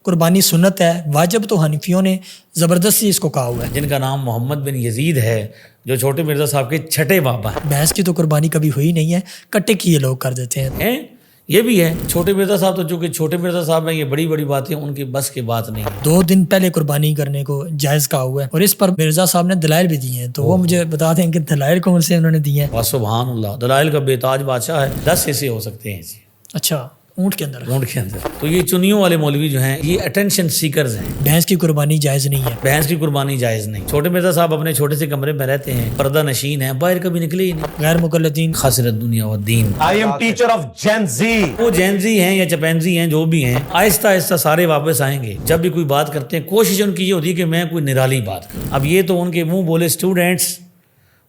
قربانی سنت ہے، واجب تو حنفیوں نے زبردستی اس کو کہا ہوا ہے۔ جن کا نام محمد بن یزید ہے، جو چھوٹے مرزا صاحب کے چھٹے بابا بھینس کی تو قربانی کبھی ہوئی نہیں ہے، کٹے کی یہ لوگ کر دیتے ہیں۔ ہیں۔ یہ بھی ہے چھوٹے مرزا صاحب، تو چونکہ چھوٹے مرزا صاحب ہیں، یہ بڑی بڑی باتیں ان کی بس کی بات نہیں ہے۔ 2 دن پہلے قربانی کرنے کو جائز کہا ہوا ہے، اور اس پر مرزا صاحب نے دلائل بھی دیے ہیں، تو وہ مجھے بتا دیں کہ دلائل کون سے انہوں نے دیے ہیں۔ سبحان اللہ، دلائل کا بے تاج بادشاہ ہے، 10 حصے ہو سکتے ہیں جی اچھا، اونٹ کے اندر اونٹ کے اندر۔ تو یہ چنیوں والے مولوی جو ہیں یہ اٹینشن سیکرز ہیں۔ بھینس کی قربانی جائز نہیں ہے۔ بھینس کی قربانی جائز نہیں۔ چھوٹے مرزا صاحب اپنے چھوٹے سے کمرے میں رہتے ہیں، پردہ نشین ہیں، باہر کبھی نکلے ہی نہیں۔ غیر مقلدین خسرت دنیا و دین۔ I am teacher of Gen Z. وہ جینزی ہیں یا چپینزی ہیں، جو بھی ہیں، آہستہ آہستہ سارے واپس آئیں گے۔ جب بھی کوئی بات کرتے ہیں کوشش ان کی یہ ہوتی ہے کہ میں کوئی نرالی بات کروں۔ اب یہ تو ان کے منہ بولے اسٹوڈنٹس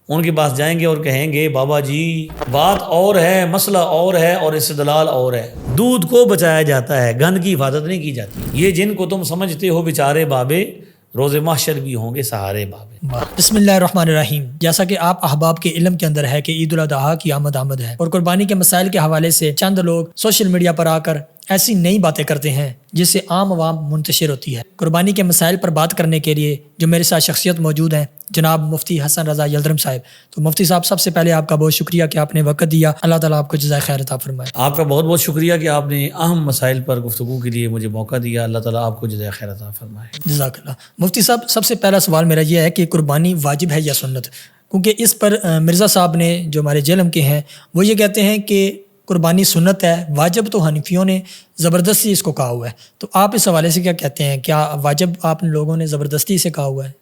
ان کے پاس جائیں گے اور کہیں گے بابا جی بات اور ہے، مسئلہ اور ہے، اور استدلال اور ہے۔ دودھ کو بچایا جاتا ہے، گند کی حفاظت نہیں کی جاتی۔ یہ جن کو تم سمجھتے ہو بیچارے بابے، روز محشر بھی ہوں گے سہارے بابے۔ بسم اللہ الرحمن الرحیم۔ جیسا کہ آپ احباب کے علم کے اندر ہے کہ عید الاضحیٰ کی آمد ہے، اور قربانی کے مسائل کے حوالے سے چند لوگ سوشل میڈیا پر آ کر ایسی نئی باتیں کرتے ہیں جس سے عام عوام منتشر ہوتی ہے۔ قربانی کے مسائل پر بات کرنے کے لیے جو میرے ساتھ شخصیت موجود ہیں، جناب مفتی حسن رضا یلدرم صاحب۔ تو مفتی صاحب، سب سے پہلے آپ کا بہت شکریہ کہ آپ نے وقت دیا، اللہ تعالیٰ آپ کو جزائے خیر عطا فرمائے۔ آپ کا بہت بہت شکریہ کہ آپ نے اہم مسائل پر گفتگو کے لیے مجھے موقع دیا، اللہ تعالیٰ آپ کو جزائے خیر عطا فرمائے۔ جزاک اللہ۔ مفتی صاحب، سب سے پہلا سوال میرا یہ ہے کہ قربانی واجب ہے یا سنت؟ کیونکہ اس پر مرزا صاحب نے جو ہمارے جیلم کے ہیں وہ یہ کہتے ہیں کہ قربانی سنت ہے، واجب تو حنفیوں نے زبردستی اس کو کہا ہوا ہے۔ تو آپ اس حوالے سے کیا کہتے ہیں؟ کیا واجب آپ لوگوں نے زبردستی سے کہا ہوا ہے؟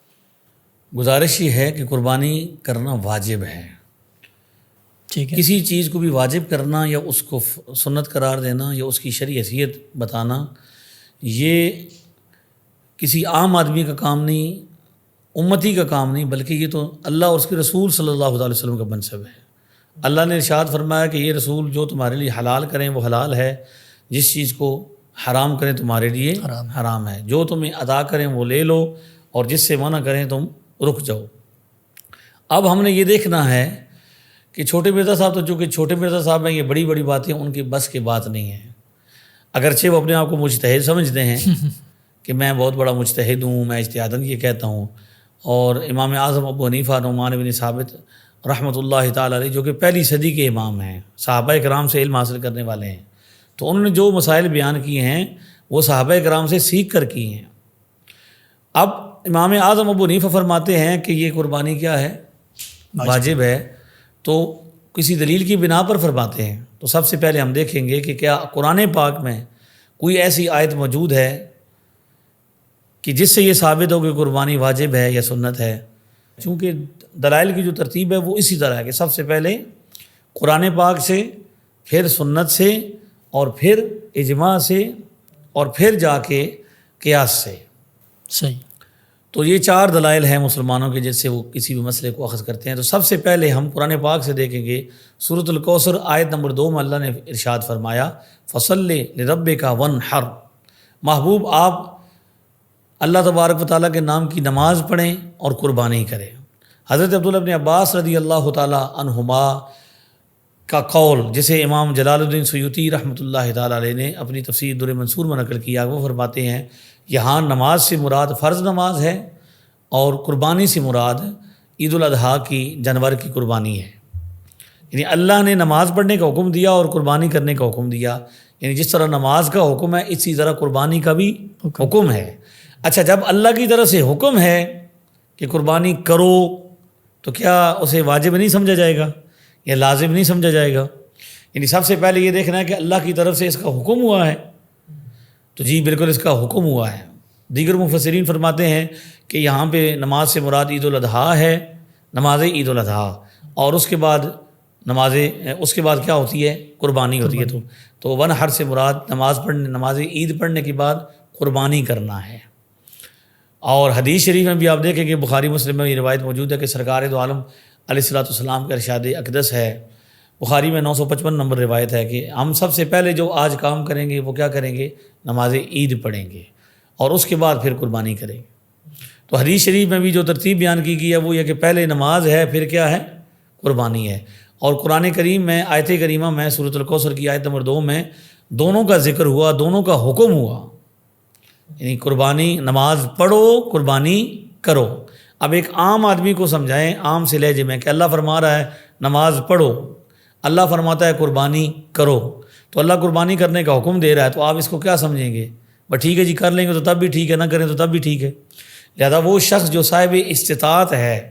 گزارش یہ ہے کہ قربانی کرنا واجب ہے۔ ٹھیک ہے۔ کسی چیز کو بھی واجب کرنا یا اس کو سنت قرار دینا یا اس کی شرعی حیثیت بتانا، یہ کسی عام آدمی کا کام نہیں، امتی کا کام نہیں، بلکہ یہ تو اللہ اور اس کے رسول صلی اللہ علیہ وسلم کا منصب ہے۔ اللہ نے ارشاد فرمایا کہ یہ رسول جو تمہارے لیے حلال کریں وہ حلال ہے، جس چیز کو حرام کریں تمہارے لیے حرام ہے، جو تمہیں عطا کریں وہ لے لو اور جس سے منع کریں تم رک جاؤ۔ اب ہم نے یہ دیکھنا ہے کہ چھوٹے مرزا صاحب، تو چونکہ چھوٹے مرزا صاحب ہیں، یہ بڑی بڑی باتیں ان کی بس کی بات نہیں ہے۔ اگرچہ وہ اپنے آپ کو مجتہد سمجھتے ہیں کہ میں بہت بڑا مجتہد ہوں، میں اجتہاداً یہ کہتا ہوں، اور امام اعظم ابو حنیفہ نعمان بن ثابت رحمۃ اللہ تعالیٰ علیہ جو کہ پہلی صدی کے امام ہیں، صحابہ کرام سے علم حاصل کرنے والے ہیں، تو انہوں نے جو مسائل بیان کیے ہیں وہ صحابہ کرام سے سیکھ کر کی ہیں۔ اب امام اعظم ابو حنیفہ فرماتے ہیں کہ یہ قربانی کیا ہے؟ واجب ہے۔ تو کسی دلیل کی بنا پر فرماتے ہیں، تو سب سے پہلے ہم دیکھیں گے کہ کیا قرآن پاک میں کوئی ایسی آیت موجود ہے کہ جس سے یہ ثابت ہو کہ قربانی واجب ہے یا سنت ہے۔ چونکہ دلائل کی جو ترتیب ہے وہ اسی طرح ہے کہ سب سے پہلے قرآن پاک سے، پھر سنت سے، اور پھر اجماع سے، اور پھر جا کے قیاس سے۔ صحیح۔ تو یہ 4 دلائل ہیں مسلمانوں کے جس سے وہ کسی بھی مسئلے کو اخذ کرتے ہیں۔ تو سب سے پہلے ہم قرآن پاک سے دیکھیں گے، سورۃ الکوثر آیت نمبر 2 میں اللہ نے ارشاد فرمایا فَصَلِّ لِرَبِّكَ وَانْحَرْ، محبوب آپ اللہ تبارک و تعالیٰ کے نام کی نماز پڑھیں اور قربانی کریں۔ حضرت عبداللہ بن عباس رضی اللہ تعالیٰ عنہما کا قول، جسے امام جلال الدین سیوطی رحمۃ اللہ تعالیٰ علیہ نے اپنی تفسیر در منصور میں نقل کیا، وہ فرماتے ہیں یہاں نماز سے مراد فرض نماز ہے، اور قربانی سے مراد عید الاضحیٰ کی جانور کی قربانی ہے۔ یعنی اللہ نے نماز پڑھنے کا حکم دیا اور قربانی کرنے کا حکم دیا، یعنی جس طرح نماز کا حکم ہے اسی طرح قربانی کا بھی حکم ہے۔ اچھا، جب اللہ کی طرف سے حکم ہے کہ قربانی کرو تو کیا اسے واجب نہیں سمجھا جائے گا یا لازم نہیں سمجھا جائے گا؟ یعنی سب سے پہلے یہ دیکھنا ہے کہ اللہ کی طرف سے اس کا حکم ہوا ہے، تو جی بالکل اس کا حکم ہوا ہے۔ دیگر مفسرین فرماتے ہیں کہ یہاں پہ نماز سے مراد عید الاضحیٰ ہے، نماز عید الاضحیٰ، اور اس کے بعد کیا ہوتی ہے؟ قربانی ہوتی ہے۔ تو ونحر سے مراد نماز عید پڑھنے کے بعد قربانی کرنا ہے۔ اور حدیث شریف میں بھی آپ دیکھیں کہ بخاری مسلم میں یہ روایت موجود ہے کہ سرکار دو عالم علیہ الصلوۃ والسلام کا ارشاد اقدس ہے، بخاری میں 955 نمبر روایت ہے کہ ہم سب سے پہلے جو آج کام کریں گے وہ کیا کریں گے؟ نماز عید پڑھیں گے اور اس کے بعد پھر قربانی کریں گے۔ تو حدیث شریف میں بھی جو ترتیب بیان کی گئی ہے وہ یہ کہ پہلے نماز ہے، پھر کیا ہے؟ قربانی ہے۔ اور قرآن کریم میں آیت کریمہ میں سورۃ الکوثر کی آیت نمبر 2 میں دونوں کا ذکر ہوا، دونوں کا حکم ہوا یعنی قربانی، نماز پڑھو قربانی کرو. اب ایک عام آدمی کو سمجھائیں عام سے لہجے میں کہ اللہ فرما رہا ہے نماز پڑھو، اللہ فرماتا ہے قربانی کرو، تو اللہ قربانی کرنے کا حکم دے رہا ہے تو آپ اس کو کیا سمجھیں گے؟ بس ٹھیک ہے جی، کر لیں گے تو تب بھی ٹھیک ہے، نہ کریں تو تب بھی ٹھیک ہے. لہذا وہ شخص جو صاحب استطاعت ہے،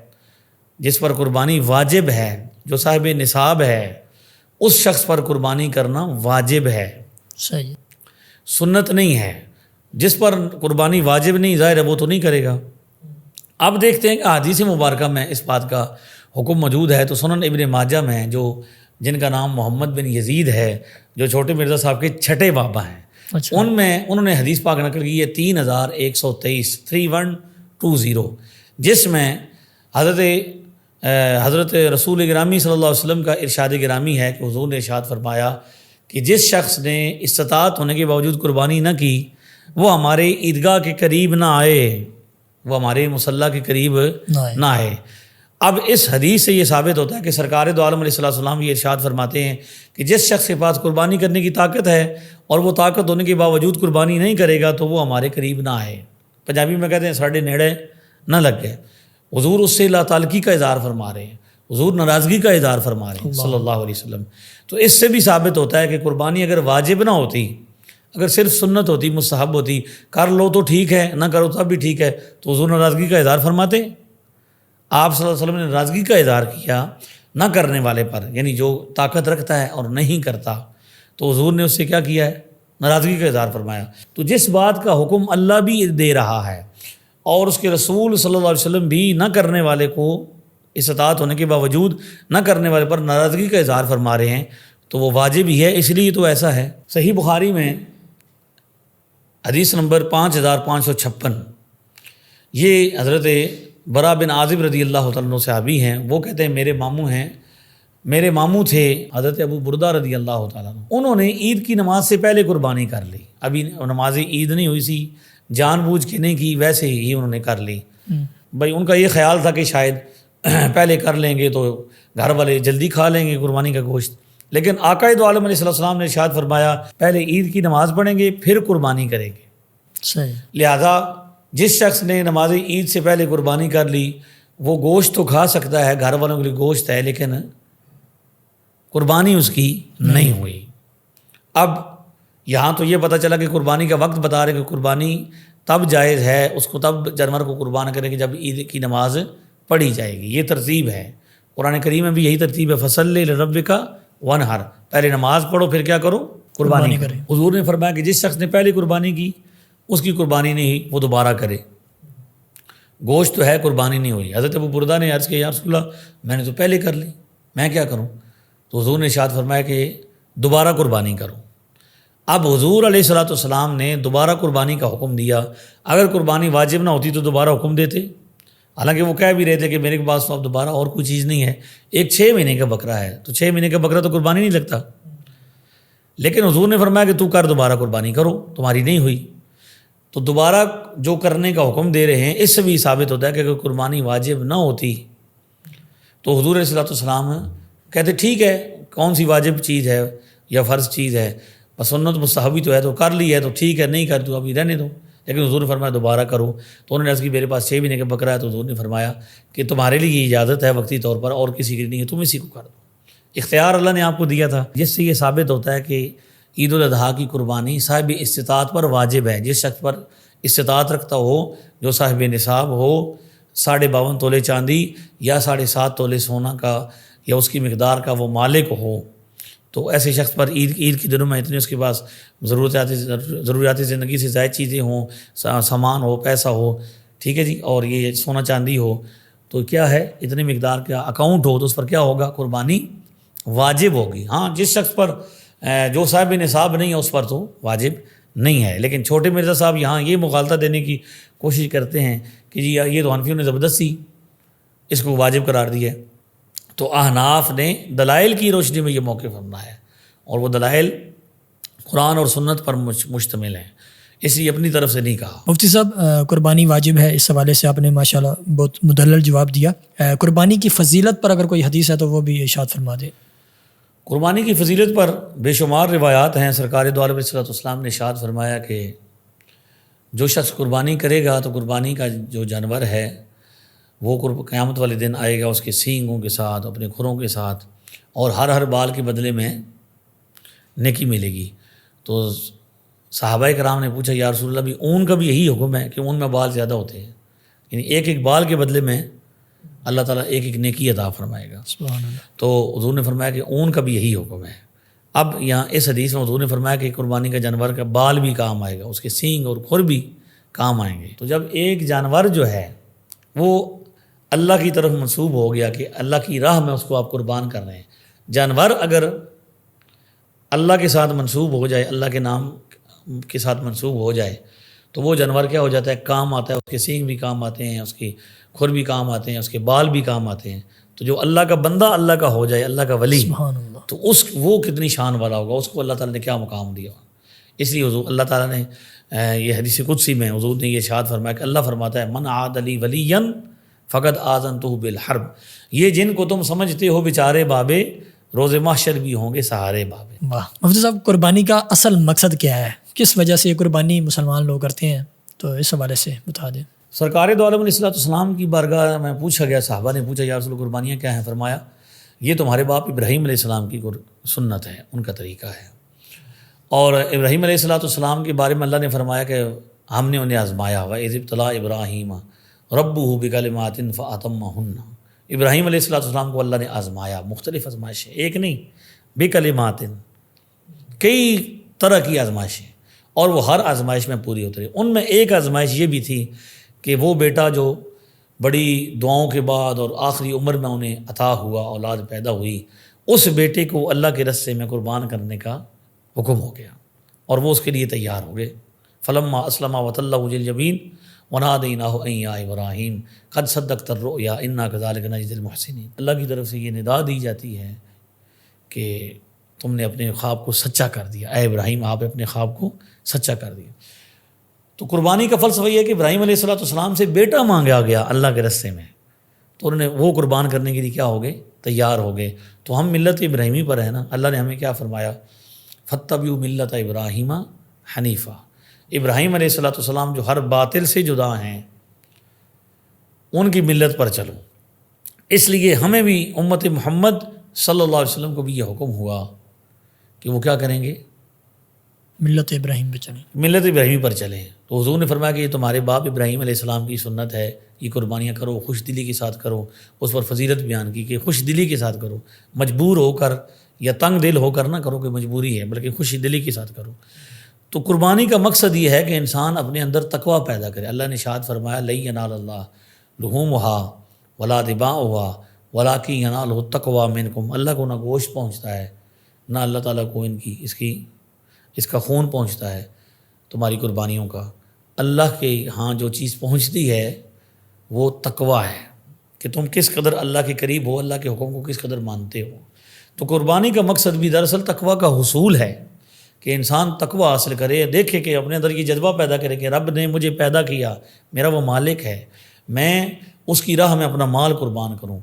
جس پر قربانی واجب ہے، جو صاحب نصاب ہے، اس شخص پر قربانی کرنا واجب ہے، صحیح. سنت نہیں ہے. جس پر قربانی واجب نہیں، ظاہر ہے وہ تو نہیں کرے گا. اب دیکھتے ہیں کہ حدیث مبارکہ میں اس بات کا حکم موجود ہے. تو سنن ابن ماجہ میں جن کا نام محمد بن یزید ہے، جو چھوٹے مرزا صاحب کے چھٹے بابا ہیں، اچھا. انہوں نے حدیث پاک نقل کی ہے 3123 جس میں حضرت رسول گرامی صلی اللہ علیہ وسلم کا ارشاد گرامی ہے کہ حضور نے ارشاد فرمایا کہ جس شخص نے استطاعت ہونے کے باوجود قربانی نہ کی وہ ہمارے عیدگاہ کے قریب نہ آئے، وہ ہمارے مصلی کے قریب نہ آئے. اب اس حدیث سے یہ ثابت ہوتا ہے کہ سرکار دو عالم علیہ السلام یہ ارشاد فرماتے ہیں کہ جس شخص کے پاس قربانی کرنے کی طاقت ہے اور وہ طاقت ہونے کے باوجود قربانی نہیں کرے گا تو وہ ہمارے قریب نہ آئے. پنجابی میں کہتے ہیں ساڑھے نیڑے نہ لگ گئے. حضور اس سے اللہ تعالیٰ کا اظہار فرما رہے ہیں، حضور ناراضگی کا اظہار فرما رہے ہیں صلی اللہ علیہ وسلم. تو اس سے بھی ثابت ہوتا ہے کہ قربانی اگر واجب نہ ہوتی، اگر صرف سنت ہوتی، مستحب ہوتی، کر لو تو ٹھیک ہے، نہ کرو تب بھی ٹھیک ہے، تو حضور ناراضگی کا اظہار فرماتے. آپ صلی اللہ علیہ وسلم نے ناراضگی کا اظہار کیا نہ کرنے والے پر، یعنی جو طاقت رکھتا ہے اور نہیں کرتا، تو حضور نے اس سے کیا کیا ہے؟ ناراضگی کا اظہار فرمایا. تو جس بات کا حکم اللہ بھی دے رہا ہے اور اس کے رسول صلی اللہ علیہ وسلم بھی نہ کرنے والے کو، استطاعت ہونے کے باوجود نہ کرنے والے پر ناراضگی کا اظہار فرما رہے ہیں، تو وہ واجب ہی ہے. اس لیے تو ایسا ہے. صحیح بخاری میں حدیث نمبر 5556 یہ حضرت برا بن عازب رضی اللہ تعالیٰ عنہ صحابی ہیں. وہ کہتے ہیں میرے ماموں تھے حضرت ابو بردہ رضی اللہ تعالیٰ عنہ. انہوں نے عید کی نماز سے پہلے قربانی کر لی. ابھی نماز عید نہیں ہوئی سی، جان بوجھ کے نہیں کی، ویسے ہی انہوں نے کر لی. بھائی ان کا یہ خیال تھا کہ شاید پہلے کر لیں گے تو گھر والے جلدی کھا لیں گے قربانی کا گوشت. لیکن آقا دو عالم علیہ السلام نے ارشاد فرمایا پہلے عید کی نماز پڑھیں گے پھر قربانی کریں گے. صحیح. لہذا جس شخص نے نماز عید سے پہلے قربانی کر لی وہ گوشت تو کھا سکتا ہے، گھر والوں کے لیے گوشت ہے، لیکن قربانی اس کی نہیں ہوئی. اب یہاں تو یہ پتہ چلا کہ قربانی کا وقت بتا رہے کہ قربانی تب جائز ہے، اس کو تب جانور کو قربان کریں گے جب عید کی نماز پڑھی جائے گی. یہ ترتیب ہے، قرآن کریم میں بھی یہی ترتیب ہے. فصلی لربک وانحر، پہلے نماز پڑھو پھر کیا کرو؟ قربانی کریں. حضور نے فرمایا کہ جس شخص نے پہلے قربانی کی اس کی قربانی نہیں ہوئی، وہ دوبارہ کرے. گوشت تو ہے، قربانی نہیں ہوئی. حضرت ابو بردہ نے عرض کیا یا رسول اللہ میں نے تو پہلے کر لی، میں کیا کروں؟ تو حضور نے ارشاد فرمایا کہ دوبارہ قربانی کرو. اب حضور علیہ الصلوۃ والسلام نے دوبارہ قربانی کا حکم دیا. اگر قربانی واجب نہ ہوتی تو دوبارہ حکم دیتے. حالانکہ وہ کہہ بھی رہے تھے کہ میرے پاس تو اب دوبارہ اور کوئی چیز نہیں ہے. ایک 6 مہینے کا بکرا ہے، تو 6 مہینے کا بکرا تو قربانی نہیں لگتا. لیکن حضور نے فرمایا کہ تو کر، دوبارہ قربانی کرو، تمہاری نہیں ہوئی. تو دوبارہ جو کرنے کا حکم دے رہے ہیں اس سے بھی ثابت ہوتا ہے کہ اگر قربانی واجب نہ ہوتی تو حضور علیہ الصلوۃ والسلام کہتے ٹھیک ہے، کون سی واجب چیز ہے یا فرض چیز ہے، بس سنت مستحبی تو ہے، تو کر لی ہے تو ٹھیک ہے، نہیں کر تو ابھی رہنے دو. لیکن حضور نے فرمایا دوبارہ کرو. تو انہوں نے عرض کی میرے پاس 6 مہینے کا بکرا ہے. تو حضور نے فرمایا کہ تمہارے لیے یہ اجازت ہے وقتی طور پر، اور کسی کی نہیں ہے، تم اسی کو کر دو. اختیار اللہ نے آپ کو دیا تھا. جس سے یہ ثابت ہوتا ہے کہ عید الاضحیٰ کی قربانی صاحب استطاعت پر واجب ہے. جس شخص پر استطاعت رکھتا ہو، جو صاحب نصاب ہو، 52.5 تولے چاندی یا 7.5 تولے سونا کا یا اس کی مقدار کا وہ مالک ہو، تو ایسے شخص پر عید کے دنوں میں اتنی اس کے پاس ضروریات زندگی سے زائد چیزیں ہوں، سامان ہو، پیسہ ہو، ٹھیک ہے جی، اور یہ سونا چاندی ہو، تو کیا ہے اتنی مقدار کا اکاؤنٹ ہو تو اس پر کیا ہوگا؟ قربانی واجب ہوگی. ہاں جس شخص پر جو صاحب نصاب نہیں ہے اس پر تو واجب نہیں ہے. لیکن چھوٹے مرزا صاحب یہاں یہ مغالطہ دینے کی کوشش کرتے ہیں کہ جی یہ تو حنفیوں نے زبردستی اس کو واجب قرار دیا ہے. تو احناف نے دلائل کی روشنی میں یہ موقف اپنایا ہے، اور وہ دلائل قرآن اور سنت پر مشتمل ہیں، اس لیے اپنی طرف سے نہیں کہا. مفتی صاحب قربانی واجب ہے، اس حوالے سے آپ نے ماشاءاللہ بہت مدلل جواب دیا. قربانی کی فضیلت پر اگر کوئی حدیث ہے تو وہ بھی ارشاد فرما دے. قربانی کی فضیلت پر بے شمار روایات ہیں. سرکار دو عالم علیہ السلام نے ارشاد فرمایا کہ جو شخص قربانی کرے گا تو قربانی کا جو جانور ہے وہ قیامت والے دن آئے گا اس کے سینگوں کے ساتھ، اپنے کھروں کے ساتھ، اور ہر بال کے بدلے میں نیکی ملے گی۔ تو صحابہ کرام نے پوچھا یا رسول اللہ بھی اون کا بھی یہی حکم ہے کہ اون میں بال زیادہ ہوتے ہیں، یعنی ایک ایک بال کے بدلے میں اللہ تعالیٰ ایک ایک نیکی عطا فرمائے گا۔ سبحان اللہ۔ تو حضور نے فرمایا کہ اون کا بھی یہی حکم ہے۔ اب یہاں اس حدیث میں حضور نے فرمایا کہ قربانی کا جانور کا بال بھی کام آئے گا، اس کے سینگ اور کھر بھی کام آئیں گے۔ تو جب ایک جانور جو ہے وہ اللہ کی طرف منسوب ہو گیا کہ اللہ کی راہ میں اس کو آپ قربان کر رہے ہیں، جانور اگر اللہ کے ساتھ منسوب ہو جائے، اللہ کے نام کے ساتھ منسوب ہو جائے تو وہ جانور کیا ہو جاتا ہے، کام آتا ہے، اس کے سینگ بھی کام آتے ہیں، اس کی کھر بھی کام آتے ہیں، اس کے بال بھی کام آتے ہیں۔ تو جو اللہ کا بندہ اللہ کا ہو جائے، اللہ کا ولی، سبحان اللہ۔ تو وہ کتنی شان والا ہوگا، اس کو اللہ تعالیٰ نے کیا مقام دیا۔ اس لیے حضور اللہ تعالیٰ نے یہ حدیث قدسی میں حضور نے یہ ارشاد فرمایا کہ اللہ فرماتا ہے من عاد لی ولیا فقد آذنتہ بالحرب، یہ جن کو تم سمجھتے ہو بیچارے بابے، روز محشر بھی ہوں گے سہارے بابے۔ واہ، مفتی صاحب قربانی کا اصل مقصد کیا ہے؟ کس وجہ سے یہ قربانی مسلمان لوگ کرتے ہیں؟ تو اس حوالے سے بتا دیں۔ سرکار دو عالم علیہ السلام کی بارگاہ میں پوچھا گیا، صحابہ نے پوچھا یا رسول اللہ قربانیاں کیا ہیں؟ فرمایا یہ تمہارے باپ ابراہیم علیہ السلام کی سنت ہے، ان کا طریقہ ہے۔ اور ابراہیم علیہ السلام کے بارے میں اللہ نے فرمایا کہ ہم نے انہیں آزمایا ہوا، اذ ابتلی ابراہیم ربہ بکلمات فاتمہن، ابراہیم علیہ السلام کو اللہ نے آزمایا، مختلف آزمائشیں، ایک نہیں، بکلمات، کئی طرح کی آزمائشیں، اور وہ ہر آزمائش میں پوری ہوتی رہی۔ ان میں ایک آزمائش یہ بھی تھی کہ وہ بیٹا جو بڑی دعاؤں کے بعد اور آخری عمر میں انہیں عطا ہوا، اولاد پیدا ہوئی، اس بیٹے کو اللہ کے رستے میں قربان کرنے کا حکم ہو گیا، اور وہ اس کے لیے تیار ہو گئے۔ فلما اسلم وتلہ للجبین ونادیناہ ان یا ابراہیم قد صدقت الرؤیا انا کذلک نجزی المحسنین۔ اللہ کی طرف سے یہ ندا دی جاتی ہے کہ تم نے اپنے خواب کو سچا کر دیا، اے ابراہیم آپ اپنے خواب کو سچا کر دیا۔ تو قربانی کا فلسفہ یہ ہے کہ ابراہیم علیہ السلام سے بیٹا مانگا گیا اللہ کے رستے میں، تو انہوں نے وہ قربان کرنے کے لیے کیا ہو گئے، تیار ہو گئے۔ تو ہم ملت ابراہیمی پر ہیں نا، اللہ نے ہمیں کیا فرمایا، فاتبعوا ملت ابراہیم حنیفہ، ابراہیم علیہ السلام جو ہر باطل سے جدا ہیں ان کی ملت پر چلو۔ اس لیے ہمیں بھی امت محمد صلی اللہ علیہ وسلم کو بھی یہ حکم ہوا کہ وہ کیا کریں گے، ملت ابراہیم پہ چلیں، ملت ابراہیمی پر چلیں۔ تو حضور نے فرمایا کہ یہ تمہارے باپ ابراہیم علیہ السلام کی سنت ہے، یہ قربانیاں کرو، خوش دلی کے ساتھ کرو۔ اس پر فضیلت بیان کی کہ خوش دلی کے ساتھ کرو، مجبور ہو کر یا تنگ دل ہو کر نہ کرو کہ مجبوری ہے، بلکہ خوشی دلی کے ساتھ کرو۔ تو قربانی کا مقصد یہ ہے کہ انسان اپنے اندر تقویٰ پیدا کرے۔ اللہ نے ارشاد فرمایا لن ینال اللہ لحومها ولا دماؤها ولکن ینالہ التقویٰ منکم، اللہ کو نہ گوشت پہنچتا ہے، نہ اللہ تعالیٰ کو اس کا خون پہنچتا ہے تمہاری قربانیوں کا۔ اللہ کے ہاں جو چیز پہنچتی ہے وہ تقویٰ ہے، کہ تم کس قدر اللہ کے قریب ہو، اللہ کے حکم کو کس قدر مانتے ہو۔ تو قربانی کا مقصد بھی دراصل تقویٰ کا حصول ہے، کہ انسان تقویٰ حاصل کرے، دیکھے کہ اپنے اندر یہ جذبہ پیدا کرے کہ رب نے مجھے پیدا کیا، میرا وہ مالک ہے، میں اس کی راہ میں اپنا مال قربان کروں،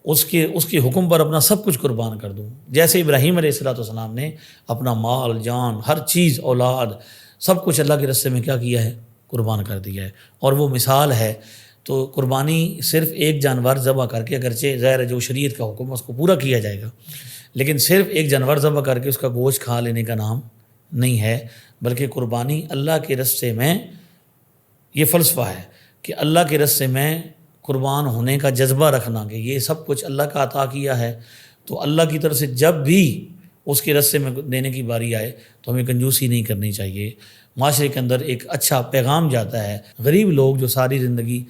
اس کے حکم پر اپنا سب کچھ قربان کر دوں، جیسے ابراہیم علیہ السلام نے اپنا مال، جان، ہر چیز، اولاد، سب کچھ اللہ کے راستے میں کیا کیا ہے، قربان کر دیا ہے۔ اور وہ مثال ہے۔ تو قربانی صرف ایک جانور ذبح کر کے، اگرچہ ظاہر ہے جو شریعت کا حکم ہے اس کو پورا کیا جائے گا، لیکن صرف ایک جانور ذبح کر کے اس کا گوشت کھا لینے کا نام نہیں ہے، بلکہ قربانی اللہ کے راستے میں، یہ فلسفہ ہے کہ اللہ کے راستے میں قربان ہونے کا جذبہ رکھنا، کہ یہ سب کچھ اللہ کا عطا کیا ہے، تو اللہ کی طرف سے جب بھی اس کے راستے میں دینے کی باری آئے تو ہمیں کنجوسی نہیں کرنی چاہیے۔ معاشرے کے اندر ایک اچھا پیغام جاتا ہے۔ غریب لوگ جو ساری زندگی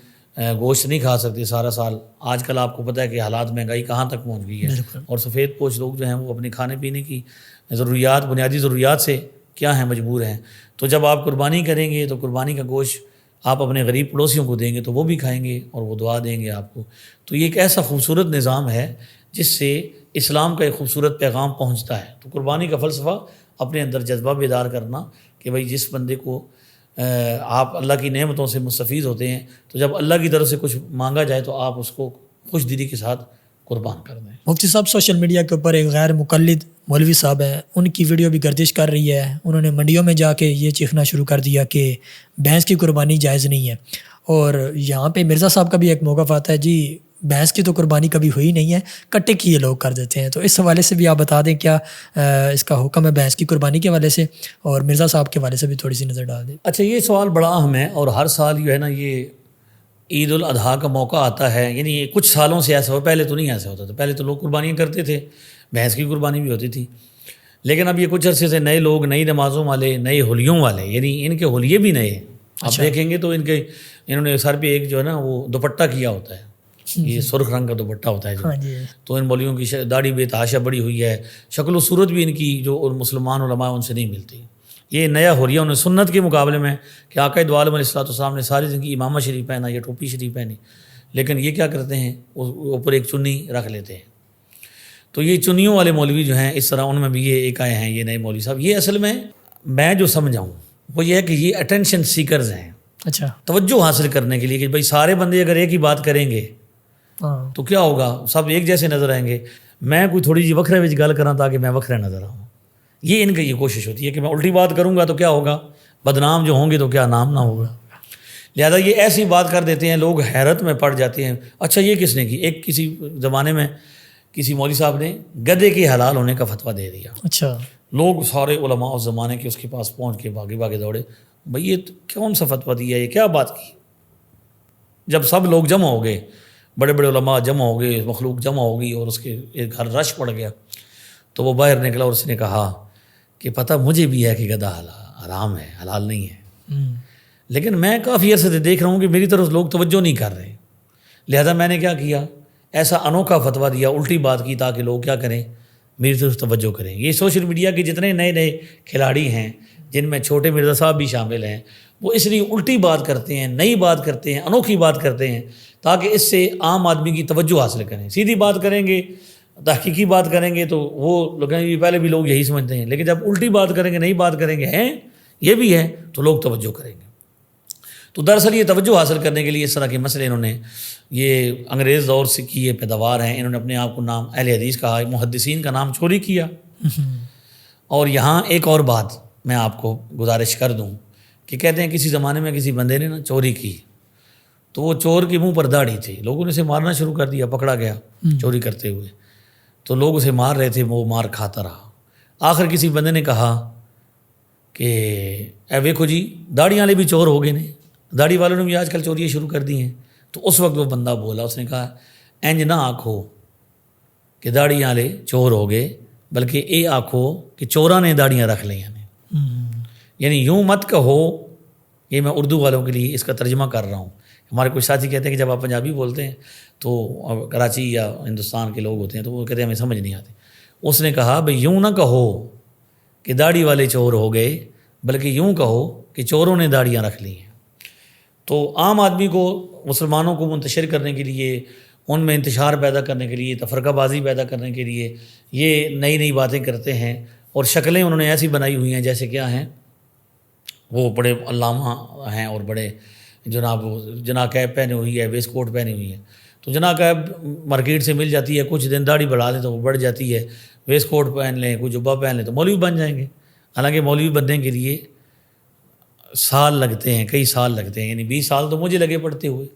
گوشت نہیں کھا سکتے سارا سال، آج کل آپ کو پتہ ہے کہ حالات مہنگائی کہاں تک پہنچ گئی ہے، اور سفید پوش لوگ جو ہیں وہ اپنے کھانے پینے کی ضروریات، بنیادی ضروریات سے کیا ہیں، مجبور ہیں۔ تو جب آپ قربانی کریں گے تو قربانی کا گوشت آپ اپنے غریب پڑوسیوں کو دیں گے تو وہ بھی کھائیں گے اور وہ دعا دیں گے آپ کو۔ تو یہ ایک ایسا خوبصورت نظام ہے جس سے اسلام کا ایک خوبصورت پیغام پہنچتا ہے۔ تو قربانی کا فلسفہ اپنے اندر جذبہ بیدار کرنا کہ بھائی جس بندے کو آپ اللہ کی نعمتوں سے مستفید ہوتے ہیں، تو جب اللہ کی طرف سے کچھ مانگا جائے تو آپ اس کو خوش دلی کے ساتھ قربان کر دیں۔ مفتی صاحب سوشل میڈیا کے اوپر ایک غیر مقلد مولوی صاحب ہیں، ان کی ویڈیو بھی گردش کر رہی ہے، انہوں نے منڈیوں میں جا کے یہ چیخنا شروع کر دیا کہ بھینس کی قربانی جائز نہیں ہے، اور یہاں پہ مرزا صاحب کا بھی ایک موقف آتا ہے جی بھینس کی تو قربانی کبھی ہوئی نہیں ہے، کٹے کی یہ لوگ کر دیتے ہیں۔ تو اس حوالے سے بھی آپ بتا دیں کیا اس کا حکم ہے بھینس کی قربانی کے حوالے سے، اور مرزا صاحب کے حوالے سے بھی تھوڑی سی نظر ڈال دیں۔ اچھا، یہ سوال بڑا اہم ہے، اور ہر سال جو ہے نا یہ عید الاضحیٰ کا موقع آتا ہے، یعنی یہ کچھ سالوں سے ایسا ہو، پہلے تو نہیں ایسا ہوتا تھا، پہلے تو لوگ قربانیاں کرتے تھے، بھینس کی قربانی بھی ہوتی تھی، لیکن اب یہ کچھ عرصے سے نئے لوگ، نئی نمازوں والے، نئے ہولیوں والے، یعنی ان کے ہولیے بھی نئے ہیں۔ آپ دیکھیں گے تو انہوں نے سر پہ ایک جو ہے نا وہ دوپٹہ کیا ہوتا ہے، یہ سرخ رنگ کا دوپٹہ ہوتا ہے جو، تو ان مولویوں کی داڑھی بے تحاشا بڑی ہوئی ہے، شکل و صورت بھی ان کی جو مسلمان علماء ان سے نہیں ملتی۔ یہ نیا ہولیہ انہوں نے سنت کے مقابلے میں کہ آقا دو عالم علیہ الصلوۃ والسلام نے ساری زندگی امامہ شریف پہنا یا ٹوپی شریف پہنی، لیکن یہ کیا کرتے ہیں اوپر ایک چنی رکھ لیتے ہیں۔ تو یہ چنیوں والے مولوی جو ہیں اس طرح ان میں بھی یہ ایک آئے ہیں یہ نئے مولوی صاحب۔ یہ اصل میں جو سمجھاؤں وہ یہ ہے کہ یہ اٹینشن سیکرز ہیں، اچھا، توجہ حاصل کرنے کے لیے کہ بھائی سارے بندے اگر ایک ہی بات کریں گے تو کیا ہوگا، سب ایک جیسے نظر آئیں گے، میں کوئی تھوڑی جی وکھرے وچ گل کراں تاکہ میں وکھرا نظر آؤں۔ یہ ان کی یہ کوشش ہوتی ہے کہ میں الٹی بات کروں گا تو کیا ہوگا، بدنام جو ہوں گے تو کیا نام نہ ہوگا، لہذا یہ ایسی بات کر دیتے ہیں، لوگ حیرت میں پڑ جاتے ہیں۔ اچھا، یہ کس نے کی؟ ایک کسی زمانے میں کسی مولوی صاحب نے گدھے کے حلال ہونے کا فتویٰ دے دیا، اچھا، لوگ سارے علماء اس زمانے کے اس کے پاس پہنچ کے بھاگے دوڑے، بھئی یہ کون سا فتویٰ دیا، یہ کیا بات کی؟ جب سب لوگ جمع ہو گئے، بڑے بڑے علماء جمع ہو گئے، مخلوق جمع ہو گئی اور اس کے ایک گھر رش پڑ گیا، تو وہ باہر نکلا اور اس نے کہا کہ پتہ مجھے بھی ہے کہ گدھا حرام ہے، حلال نہیں ہے، لیکن میں کافی عرصے سے دیکھ رہا ہوں کہ میری طرف لوگ توجہ نہیں کر رہے، لہذا میں نے کیا کیا، ایسا انوکھا فتویٰ دیا، الٹی بات کی تاکہ لوگ کیا کریں، میری طرف توجہ کریں۔ یہ سوشل میڈیا کے جتنے نئے نئے کھلاڑی ہیں، جن میں چھوٹے مرزا صاحب بھی شامل ہیں، وہ اس لیے الٹی بات کرتے ہیں، نئی بات کرتے ہیں، انوکھی بات کرتے ہیں تاکہ اس سے عام آدمی کی توجہ حاصل کریں۔ سیدھی بات کریں گے، تحقیقی بات کریں گے تو وہ لوگ پہلے بھی لوگ یہی سمجھتے ہیں، لیکن جب الٹی بات کریں گے، نئی بات کریں گے، ہیں یہ بھی ہے، تو لوگ توجہ کریں گے۔ تو دراصل یہ توجہ حاصل کرنے کے لیے اس طرح کے مسئلے انہوں نے، یہ انگریز دور سے کی یہ پیداوار ہیں، انہوں نے اپنے آپ کو نام اہل حدیث کہا، محدثین کا نام چوری کیا۔ اور یہاں ایک اور بات میں آپ کو گزارش کر دوں کہ کہتے ہیں کسی زمانے میں کسی بندے نے نا چوری کی، تو وہ چور کے منہ پر داڑھی تھی، لوگوں نے اسے مارنا شروع کر دیا، پکڑا گیا چوری کرتے ہوئے، تو لوگ اسے مار رہے تھے، وہ مار کھاتا رہا۔ آخر کسی بندے نے کہا کہ اے ویکھو جی داڑھی والے بھی چور ہو گئے نے، داڑھی والوں نے بھی آج کل چوریاں شروع کر دی ہیں۔ تو اس وقت وہ بندہ بولا، اس نے کہا اینج نہ آکھو کہ داڑھی والے چور ہو گئے، بلکہ اے آکھو کہ چوراں نے داڑیاں رکھ لیں، یعنی یوں مت کہو۔ یہ میں اردو والوں کے لیے اس کا ترجمہ کر رہا ہوں۔ ہمارے کچھ ساتھی کہتے ہیں کہ جب آپ پنجابی بولتے ہیں تو کراچی یا ہندوستان کے لوگ ہوتے ہیں تو وہ کہتے ہیں ہمیں سمجھ نہیں آتی۔ اس نے کہا بھئی یوں نہ کہو کہ داڑھی والے چور ہو گئے، بلکہ یوں کہو کہ چوروں نے داڑیاں رکھ لی ہیں۔ تو عام آدمی کو، مسلمانوں کو منتشر کرنے کے لیے، ان میں انتشار پیدا کرنے کے لیے، تفرقہ بازی پیدا کرنے کے لیے یہ نئی نئی باتیں کرتے ہیں، اور شکلیں انہوں نے ایسی بنائی ہوئی ہیں جیسے کیا ہیں، وہ بڑے علامہ ہیں اور بڑے جناح کیپ پہنے ہوئی ہے، ویسٹ کوٹ پہنی ہوئی ہے، تو جناح کیپ مارکیٹ سے مل جاتی ہے، کچھ دن داڑھی بڑھا لیں تو وہ بڑھ جاتی ہے، ویسٹ کوٹ پہن لیں، کوئی جبہ پہن لیں تو مولوی بن جائیں گے۔ حالانکہ مولوی بننے کے لیے سال لگتے ہیں، کئی سال لگتے ہیں، یعنی 20 سال تو مجھے لگے پڑتے ہوئے،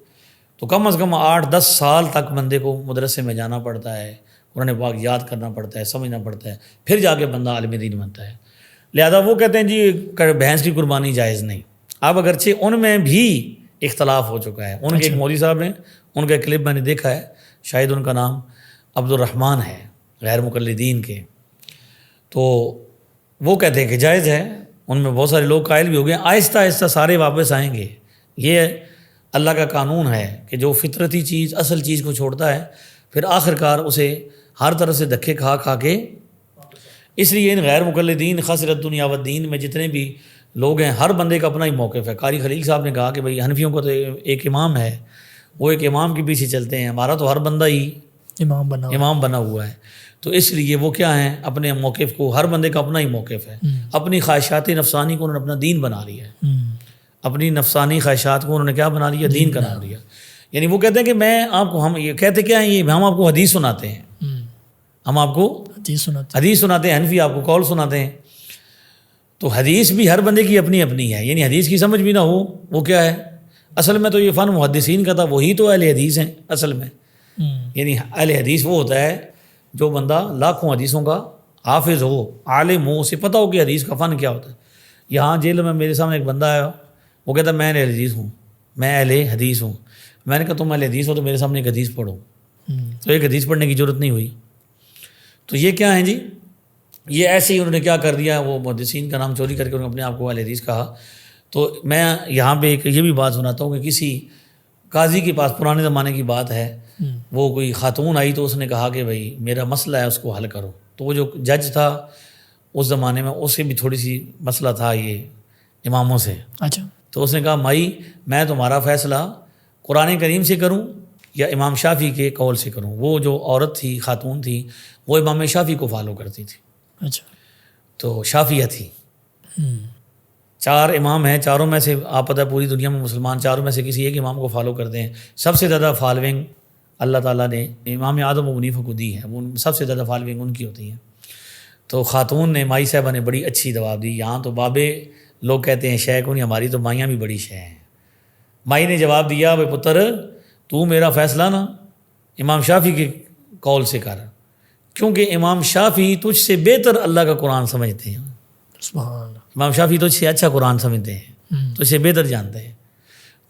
تو کم از کم 8-10 سال تک بندے کو مدرسے میں جانا پڑتا ہے، قرآن پاک یاد کرنا پڑتا ہے، سمجھنا پڑتا ہے، پھر جا کے بندہ عالم دین بنتا ہے۔ لہذا وہ کہتے ہیں جی بھینس کی قربانی جائز نہیں۔ اب اگرچہ ان میں بھی اختلاف ہو چکا ہے، ان کے ایک مولوی صاحب ہیں، ان کا ایک کلپ میں نے دیکھا ہے، شاید ان کا نام عبد الرحمن ہے، غیر مقلدین کے، تو وہ کہتے ہیں کہ جائز ہے۔ ان میں بہت سارے لوگ قائل بھی ہو گئے، آہستہ آہستہ سارے واپس آئیں گے۔ یہ اللہ کا قانون ہے کہ جو فطرتی چیز، اصل چیز کو چھوڑتا ہے، پھر آخر کار اسے ہر طرح سے دھکے کھا کھا کے، اس لیے ان غیر مقلدین خسرت دنیا و دین میں جتنے بھی لوگ ہیں، ہر بندے کا اپنا ہی موقف ہے۔ قاری خلیل صاحب نے کہا کہ بھئی حنفیوں کو تو ایک امام ہے، وہ ایک امام کے پیچھے چلتے ہیں، ہمارا تو ہر بندہ ہی امام بنا ہوا ہے۔ تو اس لیے وہ کیا ہیں، اپنے موقف کو، ہر بندے کا اپنا ہی موقف ہے، اپنی خواہشات نفسانی کو انہوں نے اپنا دین بنا لیا ہے، اپنی نفسانی خواہشات کو انہوں نے کیا بنا لیا، دین کا نام لیا۔ یعنی وہ کہتے ہیں کہ میں آپ کو، ہم یہ کہتے کیا ہیں، یہ ہم آپ کو حدیث سناتے ہیں، ہم آپ کو حدیث سناتے حدیث سناتے ہیں، حنفی آپ کو قول سناتے ہیں. تو حدیث بھی ہر بندے کی اپنی اپنی ہے، یعنی حدیث کی سمجھ بھی نہ ہو وہ کیا ہے. اصل میں تو یہ فن محدثین کا تھا، وہی تو اہل حدیث ہیں اصل میں. یعنی اہل حدیث وہ ہوتا ہے جو بندہ لاکھوں حدیثوں کا حافظ ہو، عالم ہو، اسے پتہ ہو کہ حدیث کا فن کیا ہوتا ہے. یہاں جیل میں میرے سامنے ایک بندہ آیا، وہ کہتا ہے میں اہل حدیث ہوں، میں اہل حدیث ہوں. میں نے کہا تم اہل حدیث ہو تو میرے سامنے ایک حدیث پڑھو. تو ایک حدیث پڑھنے کی ضرورت نہیں ہوئی. تو یہ کیا ہیں جی، یہ ایسے ہی انہوں نے کیا کر دیا، وہ محدثین کا نام چوری کر کے انہوں نے اپنے آپ کو اہل حدیث کہا. تو میں یہاں پہ ایک یہ بھی بات سناتا ہوں کہ کسی قاضی کے پاس، پرانے زمانے کی بات ہے، وہ کوئی خاتون آئی تو اس نے کہا کہ بھائی میرا مسئلہ ہے اس کو حل کرو. تو وہ جو جج تھا اس زمانے میں، اس سے بھی تھوڑی سی مسئلہ تھا یہ اماموں سے. اچھا. تو اس نے کہا مائی میں تمہارا فیصلہ قرآن کریم سے کروں یا امام شافعی کے قول سے کروں. وہ جو عورت تھی، خاتون تھی، وہ امام شافعی کو فالو کرتی تھی. اچھا. تو شافعیہ تھی. 4 امام ہیں، چاروں میں سے آپ پتہ ہے پوری دنیا میں مسلمان چاروں میں سے کسی ایک امام کو فالو کرتے ہیں. سب سے زیادہ فالوئنگ اللہ تعالیٰ نے امام اعظم ابو حنیفہ کو دی ہے، وہ سب سے زیادہ فالوئنگ ان کی ہوتی ہے. تو خاتون نے، مائی صاحبہ نے بڑی اچھی جواب دی. یہاں تو بابے لوگ کہتے ہیں شے کو نہیں، ہماری تو مائیاں بھی بڑی شے ہیں. مائی نے جواب دیا بھائی پتر تو میرا فیصلہ نا امام شافعی کے قول سے کر، کیونکہ امام شافعی تجھ سے بہتر اللہ کا قرآن سمجھتے ہیں. سبحان اللہ. امام شافعی تجھ سے اچھا قرآن سمجھتے ہیں، تجھ سے بہتر جانتے ہیں.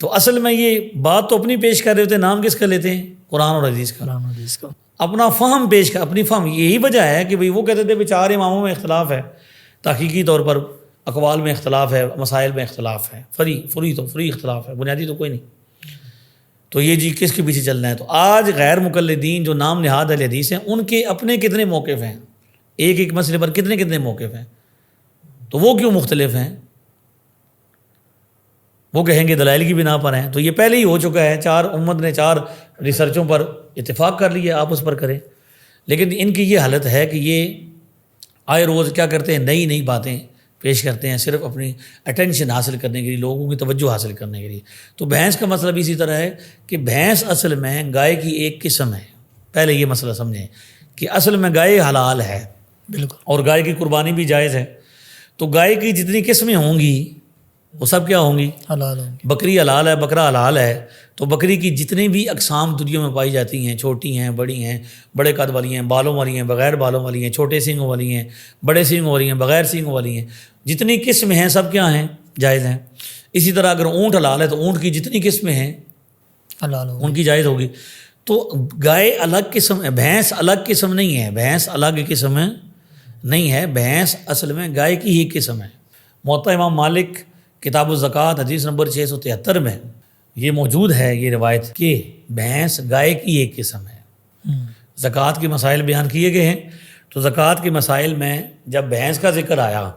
تو اصل میں یہ بات تو اپنی پیش کر رہے ہوتے ہیں، نام کس کا لیتے ہیں؟ قرآن اور حدیث کا. قرآن و حدیث کا اپنا فہم پیش کر، اپنی فہم. یہی وجہ ہے کہ بھئی وہ کہتے تھے 4 اماموں میں اختلاف ہے، تحقیقی طور پر اقوال میں اختلاف ہے، مسائل میں اختلاف ہے، فری اختلاف ہے، بنیادی تو کوئی نہیں. تو یہ جی کس کے پیچھے چلنا ہے؟ تو آج غیر مقلدین جو نام نہاد اہل حدیث ہیں، ان کے اپنے کتنے موقف ہیں، ایک مسئلے پر کتنے موقف ہیں. تو وہ کیوں مختلف ہیں؟ وہ کہیں گے دلائل کی بنا پر ہیں. تو یہ پہلے ہی ہو چکا ہے، 4 امت نے 4 ریسرچوں پر اتفاق کر لیا، آپ اس پر کریں. لیکن ان کی یہ حالت ہے کہ یہ آئے روز کیا کرتے ہیں، نئی باتیں پیش کرتے ہیں، صرف اپنی اٹینشن حاصل کرنے کے لیے، لوگوں کی توجہ حاصل کرنے کے لیے. تو بھینس کا مسئلہ بھی اسی طرح ہے کہ بھینس اصل میں گائے کی ایک قسم ہے. پہلے یہ مسئلہ سمجھیں کہ اصل میں گائے حلال ہے، بالکل، اور گائے کی قربانی بھی جائز ہے. تو گائے کی جتنی قسمیں ہوں گی وہ سب کیا ہوں گی؟ حلال ہوں گے. بکری حلال ہے، بکرا حلال ہے. تو بکری کی جتنی بھی اقسام دنیا میں پائی جاتی ہیں، چھوٹی ہیں، بڑی ہیں، بڑے قد والی ہیں، بالوں والی ہیں، بغیر بالوں والی ہیں، چھوٹے سینگوں والی ہیں، بڑے سینگوں والی ہیں، بغیر سینگوں والی ہیں، جتنی قسمیں ہیں سب کیا ہیں؟ جائز ہیں. اسی طرح اگر اونٹ حلال ہے تو اونٹ کی جتنی قسمیں ہیں حلال ہوں ان کی جائز ہوگی. تو گائے الگ قسم ہے، بھینس الگ قسم نہیں ہے، بھینس الگ قسم نہیں ہے، بھینس اصل میں گائے کی ہی قسم ہے. موطا امام مالک کتاب الزکوٰۃ حدیث نمبر 673 میں یہ موجود ہے یہ روایت کہ بھینس گائے کی ایک قسم ہے. زکوٰۃ کے مسائل بیان کیے گئے ہیں. تو زکوٰۃ کے مسائل میں جب بھینس کا ذکر آیا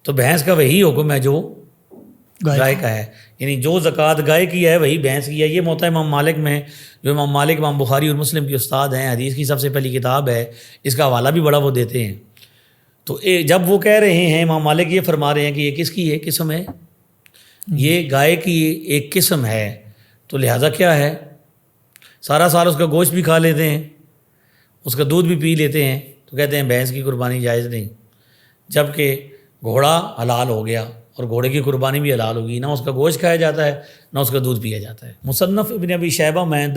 تو بھینس کا وہی حکم ہے جو گائے کا ہے، یعنی جو زکوٰۃ گائے کی ہے وہی بھینس کی ہے. یہ موطا امام مالک میں، جو امام مالک امام بخاری اور مسلم کے استاد ہیں، حدیث کی سب سے پہلی کتاب ہے، اس کا حوالہ بھی بڑا وہ دیتے ہیں. تو جب وہ کہہ رہے ہیں، امام مالک یہ فرما رہے ہیں کہ یہ کس کی ایک قسم ہے، یہ گائے کی ایک قسم ہے، تو لہٰذا کیا ہے، سارا سال اس کا گوشت بھی کھا لیتے ہیں، اس کا دودھ بھی پی لیتے ہیں، تو کہتے ہیں بھینس کی قربانی جائز نہیں. جب کہ گھوڑا حلال ہو گیا اور گھوڑے کی قربانی بھی حلال ہوگی، نہ اس کا گوشت کھایا جاتا ہے نہ اس کا دودھ پیا جاتا ہے. مصنف ابن ابی شیبہ میں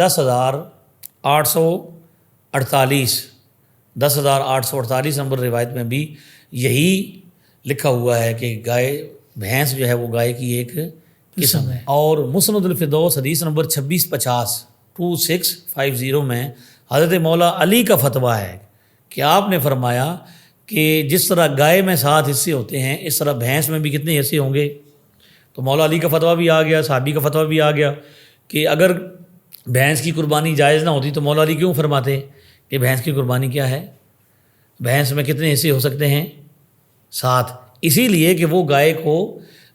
10,848 نمبر روایت میں بھی یہی لکھا ہوا ہے کہ گائے بھینس جو ہے وہ گائے کی ایک قسم ہے. اور مسند الفردوس حدیث نمبر 2650 میں حضرت مولا علی کا فتویٰ ہے کہ آپ نے فرمایا کہ جس طرح گائے میں 7 حصے ہوتے ہیں اس طرح بھینس میں بھی کتنے حصے ہوں گے. تو مولا علی کا فتویٰ بھی آ گیا، صحابی کا فتویٰ بھی آ گیا کہ اگر بھینس کی قربانی جائز نہ ہوتی تو مولا علی کیوں فرماتے کہ بھینس کی قربانی کیا ہے، بھینس میں کتنے حصے ہو سکتے ہیں؟ 7. اسی لیے کہ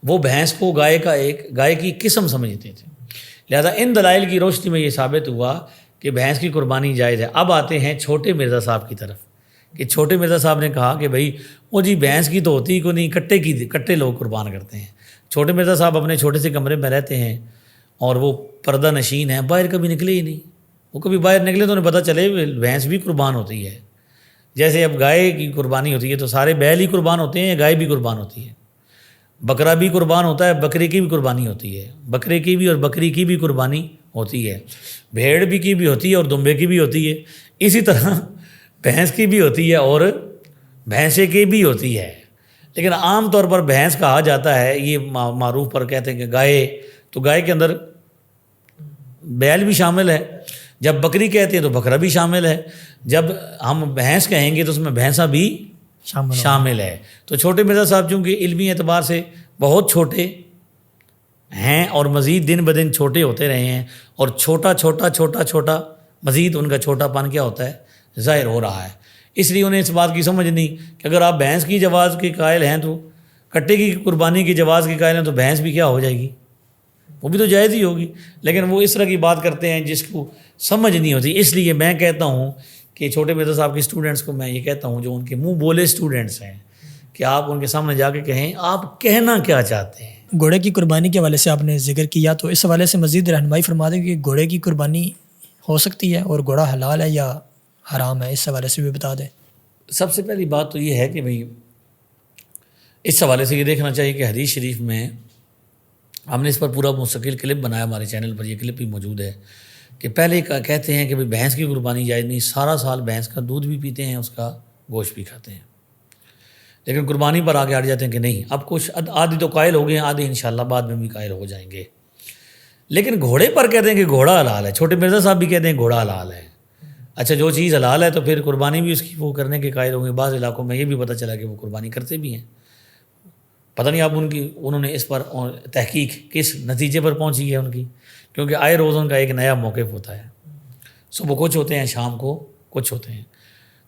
وہ بھینس کو گائے کی قسم سمجھتے تھے. لہذا ان دلائل کی روشنی میں یہ ثابت ہوا کہ بھینس کی قربانی جائز ہے. اب آتے ہیں چھوٹے مرزا صاحب کی طرف کہ چھوٹے مرزا صاحب نے کہا کہ بھائی وہ جی بھینس کی تو ہوتی کو نہیں، کٹے لوگ قربان کرتے ہیں. چھوٹے مرزا صاحب اپنے چھوٹے سے کمرے میں رہتے ہیں اور وہ پردہ نشین ہیں، باہر کبھی نکلے ہی نہیں. وہ کبھی باہر نکلے تو انہیں پتہ چلے بھینس بھی قربان ہوتی ہے. جیسے اب گائے کی قربانی ہوتی ہے تو سارے بیل ہی قربان ہوتے ہیں، گائے بھی قربان ہوتی ہے. بکرا بھی قربان ہوتا ہے، بکرے کی بھی قربانی ہوتی ہے. بکرے کی بھی اور بکری کی بھی قربانی ہوتی ہے. بھیڑ بھی کی بھی ہوتی ہے اور دمبے کی بھی ہوتی ہے. اسی طرح بھینس کی بھی ہوتی ہے اور بھینسے کی بھی ہوتی ہے. لیکن عام طور پر بھینس کہا جاتا ہے، یہ معروف پر کہتے ہیں کہ گائے، تو گائے کے اندر بیل بھی شامل ہے. جب بکری کہتے ہیں تو بکرا بھی شامل ہے. جب ہم بھینس کہیں گے تو اس میں بھینسا بھی شامل ہے. تو چھوٹے مرزا صاحب چونکہ علمی اعتبار سے بہت چھوٹے ہیں اور مزید دن بدن چھوٹے ہوتے رہے ہیں، اور چھوٹا چھوٹا چھوٹا چھوٹا مزید ان کا چھوٹا پن کیا ہوتا ہے، ظاہر ہو رہا ہے. اس لیے انہیں اس بات کی سمجھ نہیں کہ اگر آپ بھینس کی جواز کے قائل ہیں تو کٹے کی قربانی کی جواز کے قائل ہیں تو بھینس بھی کیا ہو جائے گی، وہ بھی تو جائز ہی ہوگی. لیکن وہ اس طرح کی بات کرتے ہیں جس کو سمجھ نہیں ہوتی. اس لیے میں کہتا ہوں کہ چھوٹے مرزا صاحب کے اسٹوڈنٹس کو میں یہ کہتا ہوں جو ان کے منہ بولے اسٹوڈنٹس ہیں کہ آپ ان کے سامنے جا کے کہیں آپ کہنا کیا چاہتے ہیں. گھوڑے کی قربانی کے حوالے سے آپ نے ذکر کیا، تو اس حوالے سے مزید رہنمائی فرما دیں کہ گھوڑے کی قربانی ہو سکتی ہے اور گھوڑا حلال ہے یا حرام ہے، اس حوالے سے بھی بتا دیں. سب سے پہلی بات تو یہ ہے کہ بھئی اس حوالے سے یہ دیکھنا چاہیے کہ حدیث شریف میں ہم نے اس پر پورا مستقل کلپ بنایا، ہمارے چینل پر یہ کلپ بھی موجود ہے کہ پہلے کہتے ہیں کہ بھئی بھینس کی قربانی جائز نہیں، سارا سال بھینس کا دودھ بھی پیتے ہیں، اس کا گوشت بھی کھاتے ہیں. لیکن قربانی پر آگے ہٹ جاتے ہیں کہ نہیں، اب کچھ آدھی تو قائل ہو گئے ہیں، آدھی انشاءاللہ بعد میں بھی قائل ہو جائیں گے. لیکن گھوڑے پر کہتے ہیں کہ گھوڑا حلال ہے. چھوٹے مرزا صاحب بھی کہتے ہیں گھوڑا حلال ہے. اچھا، جو چیز حلال ہے تو پھر قربانی بھی اس کی وہ کرنے کے قائل ہوں گے. بعض علاقوں میں یہ بھی پتہ چلا کہ وہ قربانی کرتے بھی ہیں. پتہ نہیں آپ انہوں نے اس پر تحقیق کس نتیجے پر پہنچی ہے ان کی، کیونکہ آئے روز ان کا ایک نیا موقف ہوتا ہے. صبح کچھ ہوتے ہیں، شام کو کچھ ہوتے ہیں.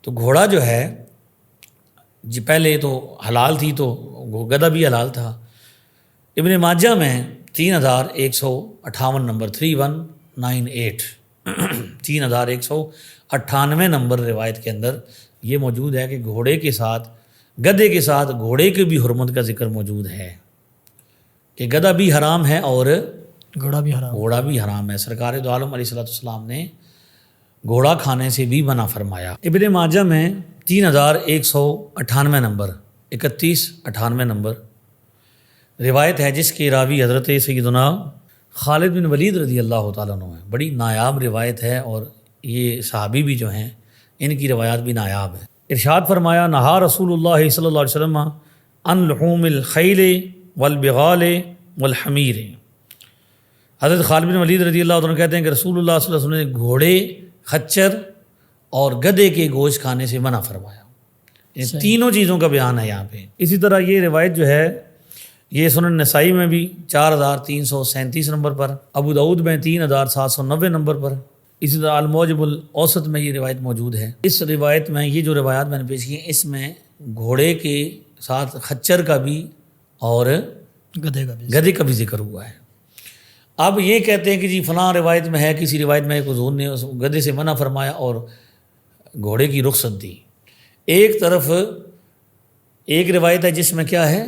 تو گھوڑا جو ہے جی پہلے تو حلال تھی، تو گدھا بھی حلال تھا. ابن ماجہ میں 3158 نمبر 3198 3198 نمبر روایت کے اندر یہ موجود ہے کہ گھوڑے کے ساتھ گدھے کے ساتھ گھوڑے کی بھی حرمت کا ذکر موجود ہے کہ گدھا بھی حرام ہے اور گھوڑا بھی حرام ہے. سرکار دو عالم علیہ السلام نے گھوڑا کھانے سے بھی منع فرمایا. ابن ماجہ میں 3198 نمبر 3198 نمبر روایت ہے جس کی راوی حضرت سیدنا خالد بن ولید رضی اللہ تعالیٰ عنہ ہے. بڑی نایاب روایت ہے اور یہ صحابی بھی جو ہیں ان کی روایات بھی نایاب ہیں. ارشاد فرمایا نہا رسول اللہ صلی اللہ علیہ وسلم عن لحوم الخیل والبغال والحمیر. حضرت خالد بن ولید رضی اللہ عنہ کہتے ہیں کہ رسول اللہ صلی اللہ علیہ وسلم نے گھوڑے، خچر اور گدھے کے گوشت کھانے سے منع فرمایا. ان تینوں چیزوں کا بیان ہے یہاں پہ. اسی طرح یہ روایت جو ہے یہ سنن نسائی میں بھی 4337 نمبر پر، ابو داؤد میں 3790 نمبر پر، اسی طرح المعجم الاوسط میں یہ روایت موجود ہے. اس روایت میں یہ جو روایات میں نے پیش کی ہیں اس میں گھوڑے کے ساتھ خچر کا بھی اور گدھے کا بھی ذکر ہوا ہے. اب یہ کہتے ہیں کہ جی فلاں روایت میں ہے، کسی روایت میں ایک حضور نے اس گدھے سے منع فرمایا اور گھوڑے کی رخصت دی. ایک طرف ایک روایت ہے جس میں کیا ہے،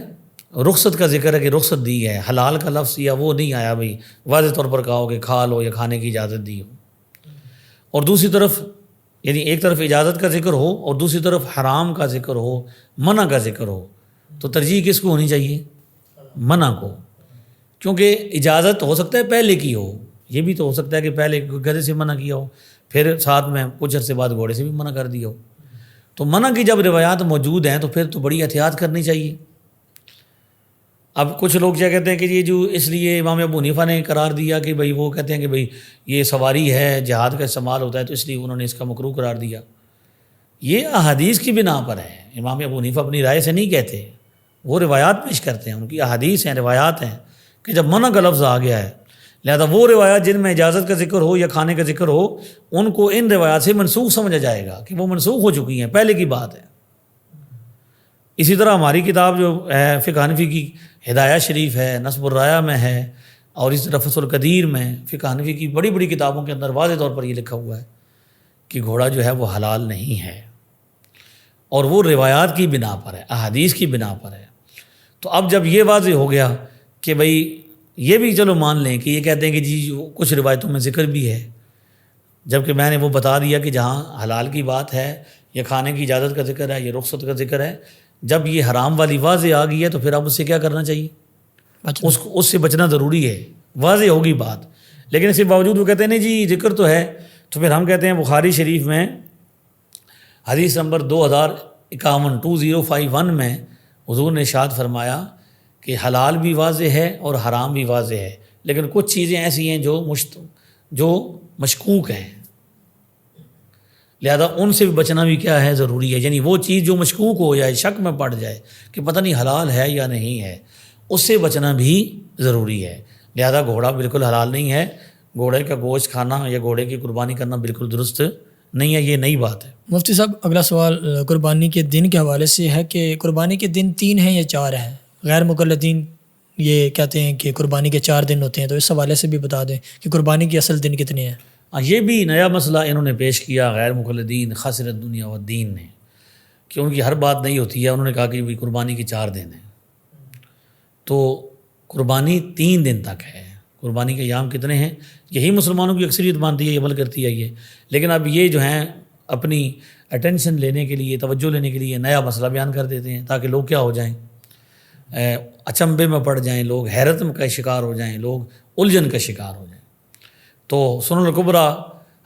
رخصت کا ذکر ہے کہ رخصت دی ہے، حلال کا لفظ یا وہ نہیں آیا بھئی واضح طور پر کہا ہو کہ کھا لو یا کھانے کی اجازت دی ہو. اور دوسری طرف یعنی ایک طرف اجازت کا ذکر ہو اور دوسری طرف حرام کا ذکر ہو، منع کا ذکر ہو، تو ترجیح کس کو ہونی چاہیے؟ منع کو. کیونکہ اجازت ہو سکتا ہے پہلے کی ہو، یہ بھی تو ہو سکتا ہے کہ پہلے گدھے سے منع کیا ہو پھر ساتھ میں کچھ عرصے بعد گھوڑے سے بھی منع کر دیا ہو. تو منع کی جب روایات موجود ہیں تو پھر تو بڑی احتیاط کرنی چاہیے. اب کچھ لوگ کیا کہتے ہیں کہ یہ جو اس لیے امام ابو حنیفہ نے قرار دیا کہ بھئی وہ کہتے ہیں کہ بھئی یہ سواری ہے، جہاد کا استعمال ہوتا ہے تو اس لیے انہوں نے اس کا مکروہ قرار دیا. یہ احادیث کی بنا پر ہے. امام ابو حنیفہ اپنی رائے سے نہیں کہتے، وہ روایات پیش کرتے ہیں، ان کی احادیث ہیں، روایات ہیں کہ جب منع کا لفظ آ گیا ہے لہذا وہ روایات جن میں اجازت کا ذکر ہو یا کھانے کا ذکر ہو ان کو ان روایات سے منسوخ سمجھا جائے گا کہ وہ منسوخ ہو چکی ہیں، پہلے کی بات ہے. اسی طرح ہماری کتاب جو ہے فقہ حنفی کی ہدایہ شریف ہے، نصب الرایہ میں ہے، اور اسی طرح فصل القدیر میں، فقہ حنفی کی بڑی بڑی کتابوں کے اندر واضح طور پر یہ لکھا ہوا ہے کہ گھوڑا جو ہے وہ حلال نہیں ہے، اور وہ روایات کی بنا پر ہے، احادیث کی بنا پر ہے. تو اب جب یہ واضح ہو گیا کہ بھئی یہ بھی چلو مان لیں کہ یہ کہتے ہیں کہ جی کچھ روایتوں میں ذکر بھی ہے، جبکہ میں نے وہ بتا دیا کہ جہاں حلال کی بات ہے یا کھانے کی اجازت کا ذکر ہے یا رخصت کا ذکر ہے، جب یہ حرام والی واضح آ گئی ہے تو پھر اب اس سے کیا کرنا چاہیے؟ اس سے بچنا ضروری ہے، واضح ہوگی بات۔ لیکن اس کے باوجود وہ کہتے ہیں نہیں جی ذکر تو ہے، تو پھر ہم کہتے ہیں بخاری شریف میں حدیث نمبر 2051 میں حضور نے ارشاد فرمایا کہ حلال بھی واضح ہے اور حرام بھی واضح ہے، لیکن کچھ چیزیں ایسی ہیں جو مشکوک ہیں، لہذا ان سے بھی بچنا بھی کیا ہے ضروری ہے۔ یعنی وہ چیز جو مشکوک ہو جائے، شک میں پڑ جائے کہ پتہ نہیں حلال ہے یا نہیں ہے، اس سے بچنا بھی ضروری ہے۔ لہذا گھوڑا بالکل حلال نہیں ہے، گھوڑے کا گوشت کھانا یا گھوڑے کی قربانی کرنا بالکل درست نہیں ہے، یہ نئی بات ہے۔ مفتی صاحب اگلا سوال قربانی کے دن کے حوالے سے ہے کہ قربانی کے دن 3 ہیں یا 4 ہیں؟ غیر مقلدین یہ کہتے ہیں کہ قربانی کے 4 دن ہوتے ہیں، تو اس حوالے سے بھی بتا دیں کہ قربانی کے اصل دن کتنے ہیں۔ یہ بھی نیا مسئلہ انہوں نے پیش کیا غیر مقلدین خاسرۃ دنیا و دین نے، کہ ان کی ہر بات نہیں ہوتی ہے۔ انہوں نے کہا کہ بھی قربانی کے 4 دن ہیں، تو قربانی 3 دن تک ہے۔ قربانی کے ایام کتنے ہیں؟ یہی مسلمانوں کی اکثریت مانتی ہے، عمل کرتی ہے یہ، لیکن اب یہ جو ہیں اپنی اٹینشن لینے کے لیے، توجہ لینے کے لیے نیا مسئلہ بیان کر دیتے ہیں تاکہ لوگ کیا ہو جائیں، اچنبے میں پڑ جائیں، لوگ حیرت کا شکار ہو جائیں، لوگ الجھن کا شکار ہو جائیں۔ تو سنن الکبریٰ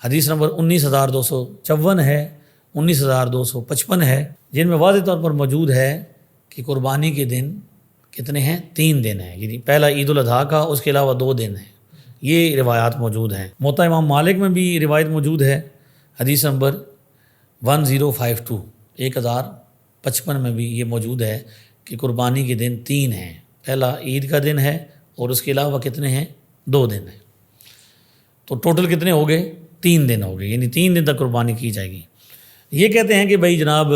حدیث نمبر 19254 ہے، 19255 ہے، جن میں واضح طور پر موجود ہے کہ قربانی کے دن کتنے ہیں؟ 3 دن ہیں، یعنی پہلا عید الاضحیٰ کا، اس کے علاوہ 2 دن ہیں۔ یہ روایات موجود ہیں۔ موطا امام مالک میں بھی روایت موجود ہے، حدیث نمبر 1055 میں بھی یہ موجود ہے کہ قربانی کے دن 3 ہیں، پہلا عید کا دن ہے اور اس کے علاوہ کتنے ہیں؟ 2 دن ہیں۔ تو ٹوٹل کتنے ہو گئے؟ 3 دن ہو گئے، یعنی 3 دن تک قربانی کی جائے گی۔ یہ کہتے ہیں کہ بھائی جناب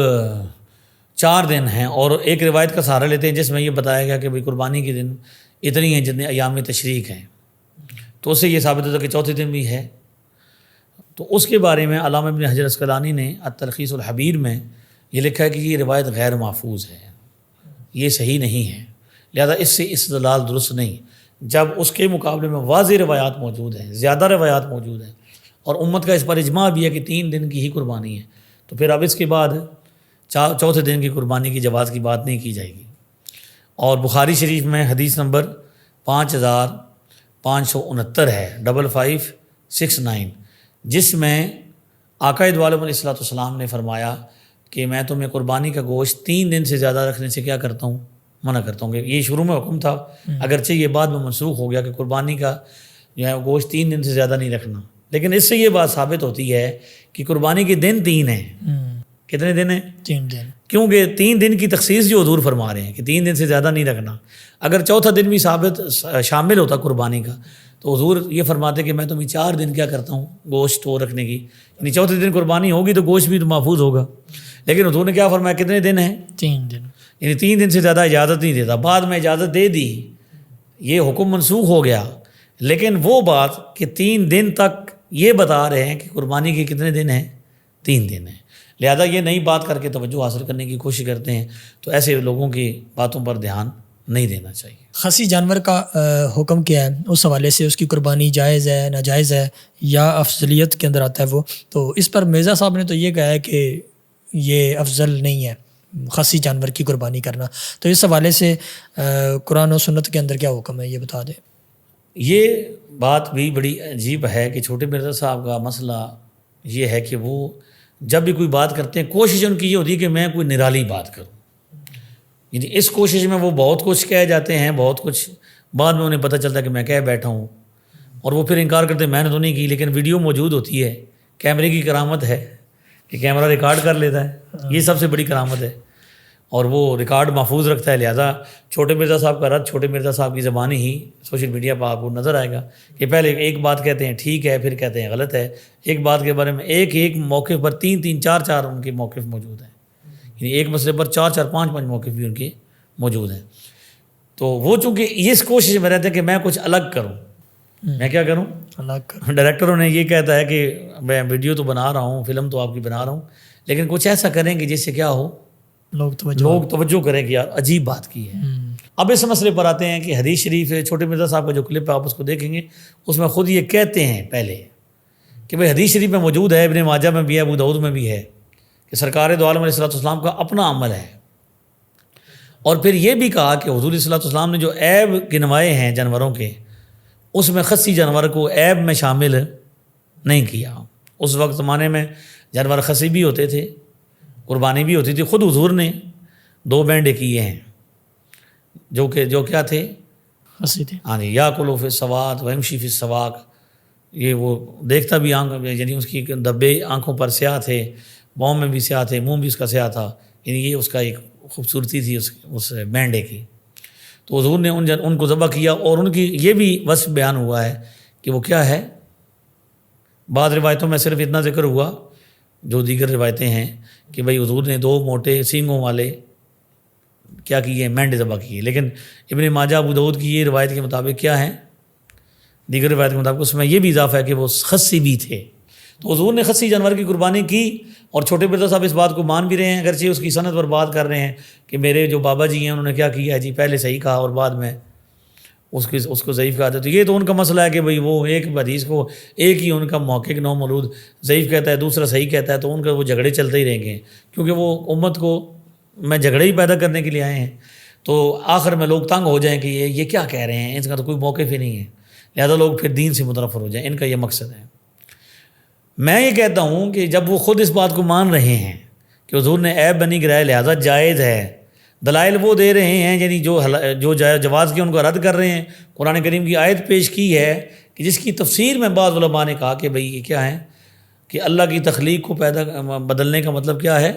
4 دن ہیں، اور ایک روایت کا سہارا لیتے ہیں جس میں یہ بتایا گیا کہ بھائی قربانی کے دن اتنی ہیں جتنے ایام تشریق ہیں، تو اس سے یہ ثابت ہوتا ہے کہ چوتھے دن بھی ہے۔ تو اس کے بارے میں علامہ ابن حجر عسقلانی نے التلخیص الحبیر میں یہ لکھا ہے کہ یہ روایت غیر محفوظ ہے، یہ صحیح نہیں ہے، لہذا اس سے استدلال درست نہیں۔ جب اس کے مقابلے میں واضح روایات موجود ہیں، زیادہ روایات موجود ہیں، اور امت کا اس پر اجماع بھی ہے کہ 3 دن کی ہی قربانی ہے، تو پھر اب اس کے بعد چوتھے دن کی قربانی کی جواز کی بات نہیں کی جائے گی۔ اور بخاری شریف میں حدیث نمبر 5569 ہے، 5569، جس میں آقا دو عالم علیہ الصلوۃ والسلام نے فرمایا کہ میں تمہیں قربانی کا گوشت 3 دن سے زیادہ رکھنے سے کیا کرتا ہوں؟ منع کرتا ہوں۔ کہ یہ شروع میں حکم تھا، اگرچہ یہ بعد میں منسوخ ہو گیا کہ قربانی کا جو ہے گوشت 3 دن سے زیادہ نہیں رکھنا، لیکن اس سے یہ بات ثابت ہوتی ہے کہ قربانی کے دن 3 ہیں۔ کتنے دن ہیں؟ 3 دن، کیونکہ 3 دن کی تخصیص جو حضور فرما رہے ہیں کہ 3 دن سے زیادہ نہیں رکھنا، اگر چوتھا دن بھی شامل ہوتا قربانی کا تو حضور یہ فرماتے کہ میں تمہیں 4 دن کیا کرتا ہوں گوشت تو رکھنے کی، یعنی چوتھے دن قربانی ہوگی تو گوشت بھی تو محفوظ ہوگا۔ لیکن حضور نے کیا فرمایا؟ کتنے دن ہیں؟ 3 دن، یعنی 3 دن سے زیادہ اجازت نہیں دیتا۔ بعد میں اجازت دے دی، یہ حکم منسوخ ہو گیا، لیکن وہ بات کہ 3 دن تک یہ بتا رہے ہیں کہ قربانی کے کتنے دن ہیں؟ 3 دن ہیں، لہذا یہ نئی بات کر کے توجہ حاصل کرنے کی کوشش کرتے ہیں، تو ایسے لوگوں کی باتوں پر دھیان نہیں دینا چاہیے۔ خصی جانور کا حکم کیا ہے؟ اس حوالے سے اس کی قربانی جائز ہے، ناجائز ہے، یا افضلیت کے اندر آتا ہے وہ؟ تو اس پر مرزا صاحب نے تو یہ کہا ہے کہ یہ افضل نہیں ہے خصی جانور کی قربانی کرنا، تو اس حوالے سے قرآن و سنت کے اندر کیا حکم ہے یہ بتا دیں۔ یہ بات بھی بڑی عجیب ہے کہ چھوٹے مرزا صاحب کا مسئلہ یہ ہے کہ وہ جب بھی کوئی بات کرتے ہیں کوشش ان کی یہ ہوتی ہے کہ میں کوئی نرالی بات کروں، یعنی اس کوشش میں وہ بہت کچھ کہہ جاتے ہیں، بہت کچھ بعد میں انہیں پتہ چلتا ہے کہ میں کہہ بیٹھا ہوں، اور وہ پھر انکار کرتے ہیں میں نے تو نہیں کی، لیکن ویڈیو موجود ہوتی ہے۔ کیمرے کی کرامت ہے کہ کیمرہ ریکارڈ کر لیتا ہے، یہ سب سے بڑی کرامت ہے، اور وہ ریکارڈ محفوظ رکھتا ہے۔ لہذا چھوٹے مرزا صاحب کا رد چھوٹے مرزا صاحب کی زبانی ہی سوشل میڈیا پر آپ کو نظر آئے گا کہ پہلے ایک بات کہتے ہیں ٹھیک ہے، پھر کہتے ہیں غلط ہے، ایک بات کے بارے میں ایک موقف پر 3 4 ان کے موقف موجود ہیں، یعنی ایک مسئلے پر 4 5 موقف بھی ان کے موجود ہیں۔ تو وہ چونکہ اس کوشش میں رہتے ہیں کہ میں کچھ الگ کروں، میں کیا کروں؟ الگ۔ ڈائریکٹروں نے یہ کہتا ہے کہ میں ویڈیو تو بنا رہا ہوں، فلم تو آپ کی بنا رہا ہوں، لیکن کچھ ایسا کریں کہ جس سے کیا ہو، لوگ توجہ کریں کہ یار عجیب بات کی ہے. اب اس مسئلے پر آتے ہیں کہ حدیث شریف چھوٹے مرزا صاحب کا جو کلپ ہے آپ اس کو دیکھیں گے, اس میں خود یہ کہتے ہیں پہلے کہ بھئی حدیث شریف میں موجود ہے, ابن ماجہ میں بھی ہے, ابو داؤد میں بھی ہے کہ سرکار دو عالم علیہ السلام کا اپنا عمل ہے. اور پھر یہ بھی کہا کہ حضور صلی اللہ علیہ وسلم نے جو عیب گنوائے ہیں جانوروں کے, اس میں خصی جانور کو عیب میں شامل نہیں کیا. اس وقت زمانے میں جانور خصی بھی ہوتے تھے, قربانی بھی ہوتی تھی. خود حضور نے 2 بینڈے کیے ہیں جو کیا تھے, خصی تھے. ہاں جی, یا کلو فی السواد ویمشی فی السواق. یہ وہ دیکھتا بھی آنکھ, یعنی اس کی دبے آنکھوں پر سیاہ تھے, پاؤں میں بھی سیاہ تھے, منہ بھی اس کا سیاہ تھا. یعنی یہ اس کا ایک خوبصورتی تھی اس بینڈے کی. تو حضور نے ان کو ذبح کیا, اور ان کی یہ بھی وصف بیان ہوا ہے کہ وہ کیا ہے. بعض روایتوں میں صرف اتنا ذکر ہوا, جو دیگر روایتیں ہیں کہ بھئی حضور نے 2 موٹے سینگوں والے کیا کیے, مینڈے ذبح کیے. لیکن ابن ماجہ ابو داؤد کی یہ روایت کے مطابق کیا ہے, دیگر روایت کے مطابق اس میں یہ بھی اضافہ ہے کہ وہ خصی بھی تھے. تو حضور نے خصی جانور کی قربانی کی, اور چھوٹے مرزا صاحب اس بات کو مان بھی رہے ہیں, اگرچہ اس کی سند پر بات کر رہے ہیں کہ میرے جو بابا جی ہیں انہوں نے کیا کیا ہے جی, پہلے صحیح کہا اور بعد میں اس کو ضعیف کہا تھا. تو یہ تو ان کا مسئلہ ہے کہ بھئی وہ ایک حدیث کو ایک ہی ان کا محقق نو مولود ضعیف کہتا ہے, دوسرا صحیح کہتا ہے, تو ان کا وہ جھگڑے چلتے ہی رہیں گے, کیونکہ وہ امت کو میں جھگڑے ہی پیدا کرنے کے لیے آئے ہیں. تو آخر میں لوگ تنگ ہو جائیں کہ یہ کیا کہہ رہے ہیں, اس کا تو کوئی موقف ہی نہیں ہے, لہذا لوگ پھر دین سے متنفر ہو جائیں. ان کا یہ مقصد ہے. میں یہ کہتا ہوں کہ جب وہ خود اس بات کو مان رہے ہیں کہ حضور نے عیب بنی گرائے لہذا جائز ہے, دلائل وہ دے رہے ہیں یعنی جو جواز کے ان کو رد کر رہے ہیں. قرآن کریم کی آیت پیش کی ہے کہ جس کی تفسیر میں بعض علماء نے کہا کہ بھئی یہ کیا ہے کہ اللہ کی تخلیق کو بدلنے کا مطلب کیا ہے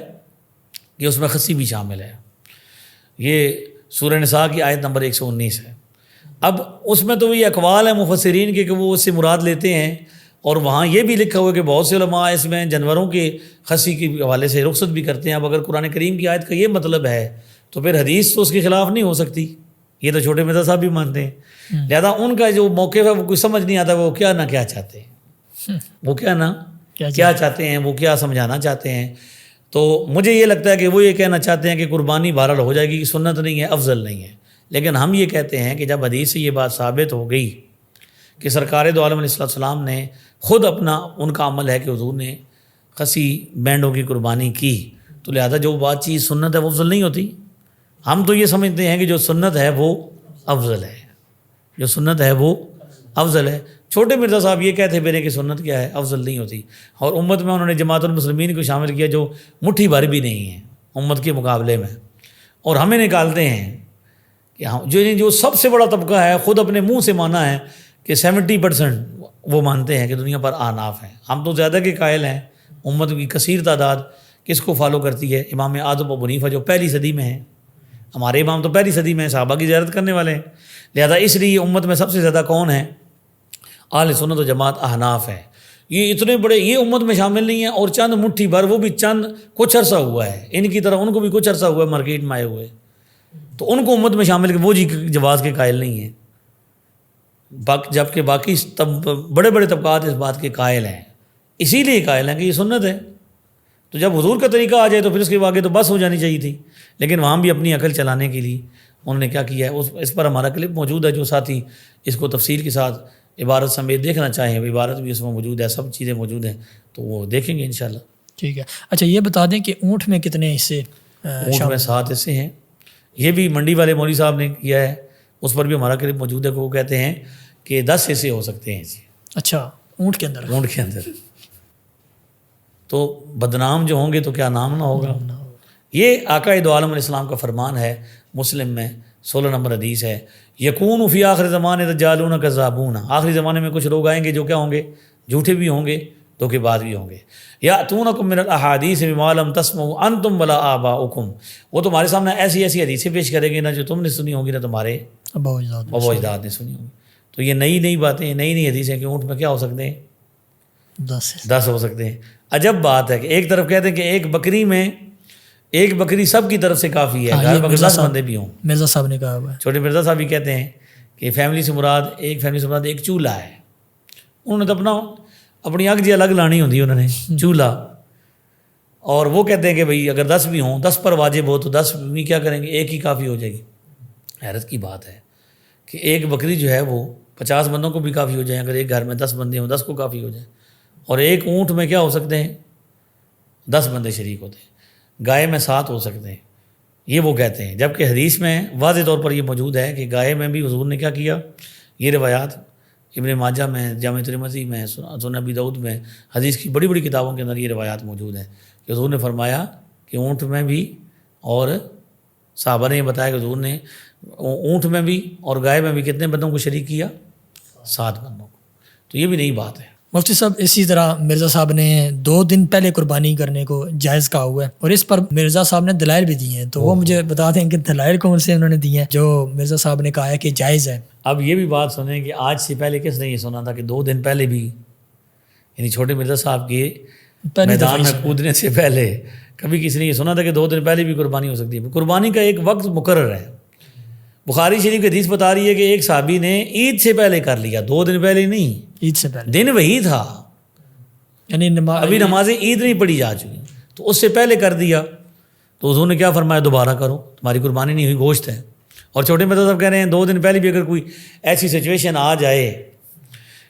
کہ اس میں خصی بھی شامل ہے. یہ سورہ نساء کی آیت نمبر 119 ہے. اب اس میں تو یہ اقوال ہیں مفسرین کے کہ وہ اس سے مراد لیتے ہیں, اور وہاں یہ بھی لکھا ہوا ہے کہ بہت سے علماء اس میں جانوروں کے خصی کے حوالے سے رخصت بھی کرتے ہیں. اب اگر قرآن کریم کی آیت کا یہ مطلب ہے تو پھر حدیث تو اس کے خلاف نہیں ہو سکتی. یہ تو چھوٹے مرزا صاحب بھی مانتے ہیں. لہذا ان کا جو موقف ہے وہ کوئی سمجھ نہیں آتا وہ کیا نہ کیا چاہتے ہیں, وہ کیا نہ کیا چاہتے ہیں, وہ کیا سمجھانا چاہتے ہیں. تو مجھے یہ لگتا ہے کہ وہ یہ کہنا چاہتے ہیں کہ قربانی بہرحال ہو جائے گی, کہ سنت نہیں ہے, افضل نہیں ہے. لیکن ہم یہ کہتے ہیں کہ جب حدیث سے یہ بات ثابت ہو گئی کہ سرکار دو عالم علیہ السلام نے خود اپنا ان کا عمل ہے کہ حضور نے خصی بینڈوں کی قربانی کی, تو لہذا جو بات چیز سنت ہے وہ افضل نہیں ہوتی. ہم تو یہ سمجھتے ہیں کہ جو سنت ہے وہ افضل ہے, جو سنت ہے وہ افضل ہے. چھوٹے مرزا صاحب یہ کہتے پھرے کہ سنت کیا ہے, افضل نہیں ہوتی. اور امت میں انہوں نے جماعت المسلمین کو شامل کیا جو مٹھی بھر بھی نہیں ہے امت کے مقابلے میں, اور ہمیں نکالتے ہیں کہ جو سب سے بڑا طبقہ ہے, خود اپنے منہ سے مانا ہے کہ 70% وہ مانتے ہیں کہ دنیا پر احناف ہیں. ہم تو زیادہ کے قائل ہیں. امت کی کثیر تعداد کس کو فالو کرتی ہے, امام اعظم ابو حنیفہ جو پہلی صدی میں ہیں. ہمارے امام تو پہلی صدی میں صحابہ کی زیارت کرنے والے ہیں. لہذا اس لیے امت میں سب سے زیادہ کون ہے, اہل سنت و جماعت احناف ہے. یہ اتنے بڑے یہ امت میں شامل نہیں ہیں, اور چند مٹھی بھر, وہ بھی چند کچھ عرصہ ہوا ہے ان کی طرح, ان کو بھی کچھ عرصہ ہوا ہے مارکیٹ میں آئے ہوئے, تو ان کو امت میں شامل وہ جی جواز کے قائل نہیں ہیں. جبکہ باقی بڑے بڑے طبقات اس بات کے قائل ہیں, اسی لیے قائل ہیں کہ یہ سنت ہے. تو جب حضور کا طریقہ آ جائے تو پھر اس کے آگے تو بس ہو جانی چاہیے تھی. لیکن وہاں بھی اپنی عقل چلانے کے لیے انہوں نے کیا کیا ہے, اس پر ہمارا کلپ موجود ہے, جو ساتھی اس کو تفصیل کے ساتھ عبارت سمیت دیکھنا چاہیں, عبارت بھی اس میں موجود ہے, سب چیزیں موجود ہیں, تو وہ دیکھیں گے انشاءاللہ. ٹھیک ہے. اچھا یہ بتا دیں کہ اونٹ میں کتنے حصے؟ اونٹ میں 7 حصے ہیں. یہ بھی منڈی والے مولوی صاحب نے کیا ہے, اس پر بھی ہمارا کلپ موجود ہے, کہ وہ کہتے ہیں کہ 10 حصے ہو سکتے ہیں جی. اچھا, اونٹ کے اندر؟ اونٹ کے اندر. تو بدنام جو ہوں گے تو کیا نام نہ ہوگا. یہ آقا دو عالم علیہ السلام کا فرمان ہے, مسلم میں 16 نمبر حدیث ہے. یکون فی آخر زمانے دجالون کذابون, آخری زمانے میں کچھ لوگ آئیں گے جو کیا ہوں گے, جھوٹے بھی ہوں گے, دھوکے باز بھی ہوں گے. یاتونکم من الاحادیث بما لم تسمعوا انتم ولا آباؤکم, وہ تمہارے سامنے ایسی ایسی حدیثیں پیش کریں گے نہ جو تم نے سنی ہوگی نہ تمہارے ابا اجداد نے سنی ہوگی. تو یہ نئی باتیں, نئی حدیثیں کہ اونٹ میں کیا ہو سکتے ہیں, 10 ہو سکتے ہیں. عجب بات ہے کہ ایک طرف کہتے ہیں کہ ایک بکری سب کی طرف سے کافی ہے, گھر میں 10 بندے بھی ہوں. مرزا صاحب نے کہا ہوا ہے, چھوٹے مرزا صاحب بھی کہتے ہیں کہ فیملی سے مراد ایک چولہا ہے. انہوں نے تو اپنی آگ جی الگ لانی ہوتی ہے, انہوں نے چولہا. اور وہ کہتے ہیں کہ بھئی اگر 10 بھی ہوں 10 پر واجب ہو تو 10 بھی کیا کریں گے، ایک ہی کافی ہو جائے گی۔ حیرت کی بات ہے کہ ایک بکری جو ہے وہ 50 بندوں کو بھی کافی ہو جائے، اگر ایک گھر میں 10 بندے ہوں 10 کو کافی ہو جائے، اور ایک اونٹ میں کیا ہو سکتے ہیں 10 بندے شریک ہوتے ہیں، گائے میں 7 ہو سکتے ہیں، یہ وہ کہتے ہیں۔ جبکہ حدیث میں واضح طور پر یہ موجود ہے کہ گائے میں بھی حضور نے کیا کیا، یہ روایات ابن ماجہ میں، جامع ترمذی میں، سنن ابی داؤد میں، حدیث کی بڑی بڑی کتابوں کے اندر یہ روایات موجود ہیں کہ حضور نے فرمایا کہ اونٹ میں بھی، اور صحابہ نے یہ بتایا کہ حضور نے اونٹ میں بھی اور گائے میں بھی کتنے بندوں کو شریک کیا، 7 بندوں کو۔ تو یہ بھی نئی بات ہے۔ مفتی صاحب اسی طرح مرزا صاحب نے 2 دن پہلے قربانی کرنے کو جائز کہا ہوا ہے، اور اس پر مرزا صاحب نے دلائل بھی دیے ہیں، تو وہ مجھے بتا دیں کہ دلائل کون سے انہوں نے دیے ہیں جو مرزا صاحب نے کہا ہے کہ جائز ہے۔ اب یہ بھی بات سنیں کہ آج سے پہلے کس نے یہ سنا تھا کہ 2 دن پہلے بھی، یعنی چھوٹے مرزا صاحب کے میدان میں کودنے سے پہلے کبھی کسی نے یہ سنا تھا کہ 2 دن پہلے بھی قربانی ہو سکتی ہے؟ قربانی کا ایک وقت مقرر ہے۔ بخاری شریف کی حدیث بتا رہی ہے کہ ایک صحابی نے عید سے پہلے کر لیا، 2 دن پہلے نہیں، عید سے پہلے، دن وہی تھا، یعنی ابھی نماز عید نہیں پڑھی جا چکی، تو اس سے پہلے کر دیا، تو حضور نے کیا فرمایا، دوبارہ کرو، تمہاری قربانی نہیں ہوئی، گوشت ہے۔ اور چھوٹے مرزا صاحب کہہ رہے ہیں 2 دن پہلے بھی اگر کوئی ایسی سچویشن آ جائے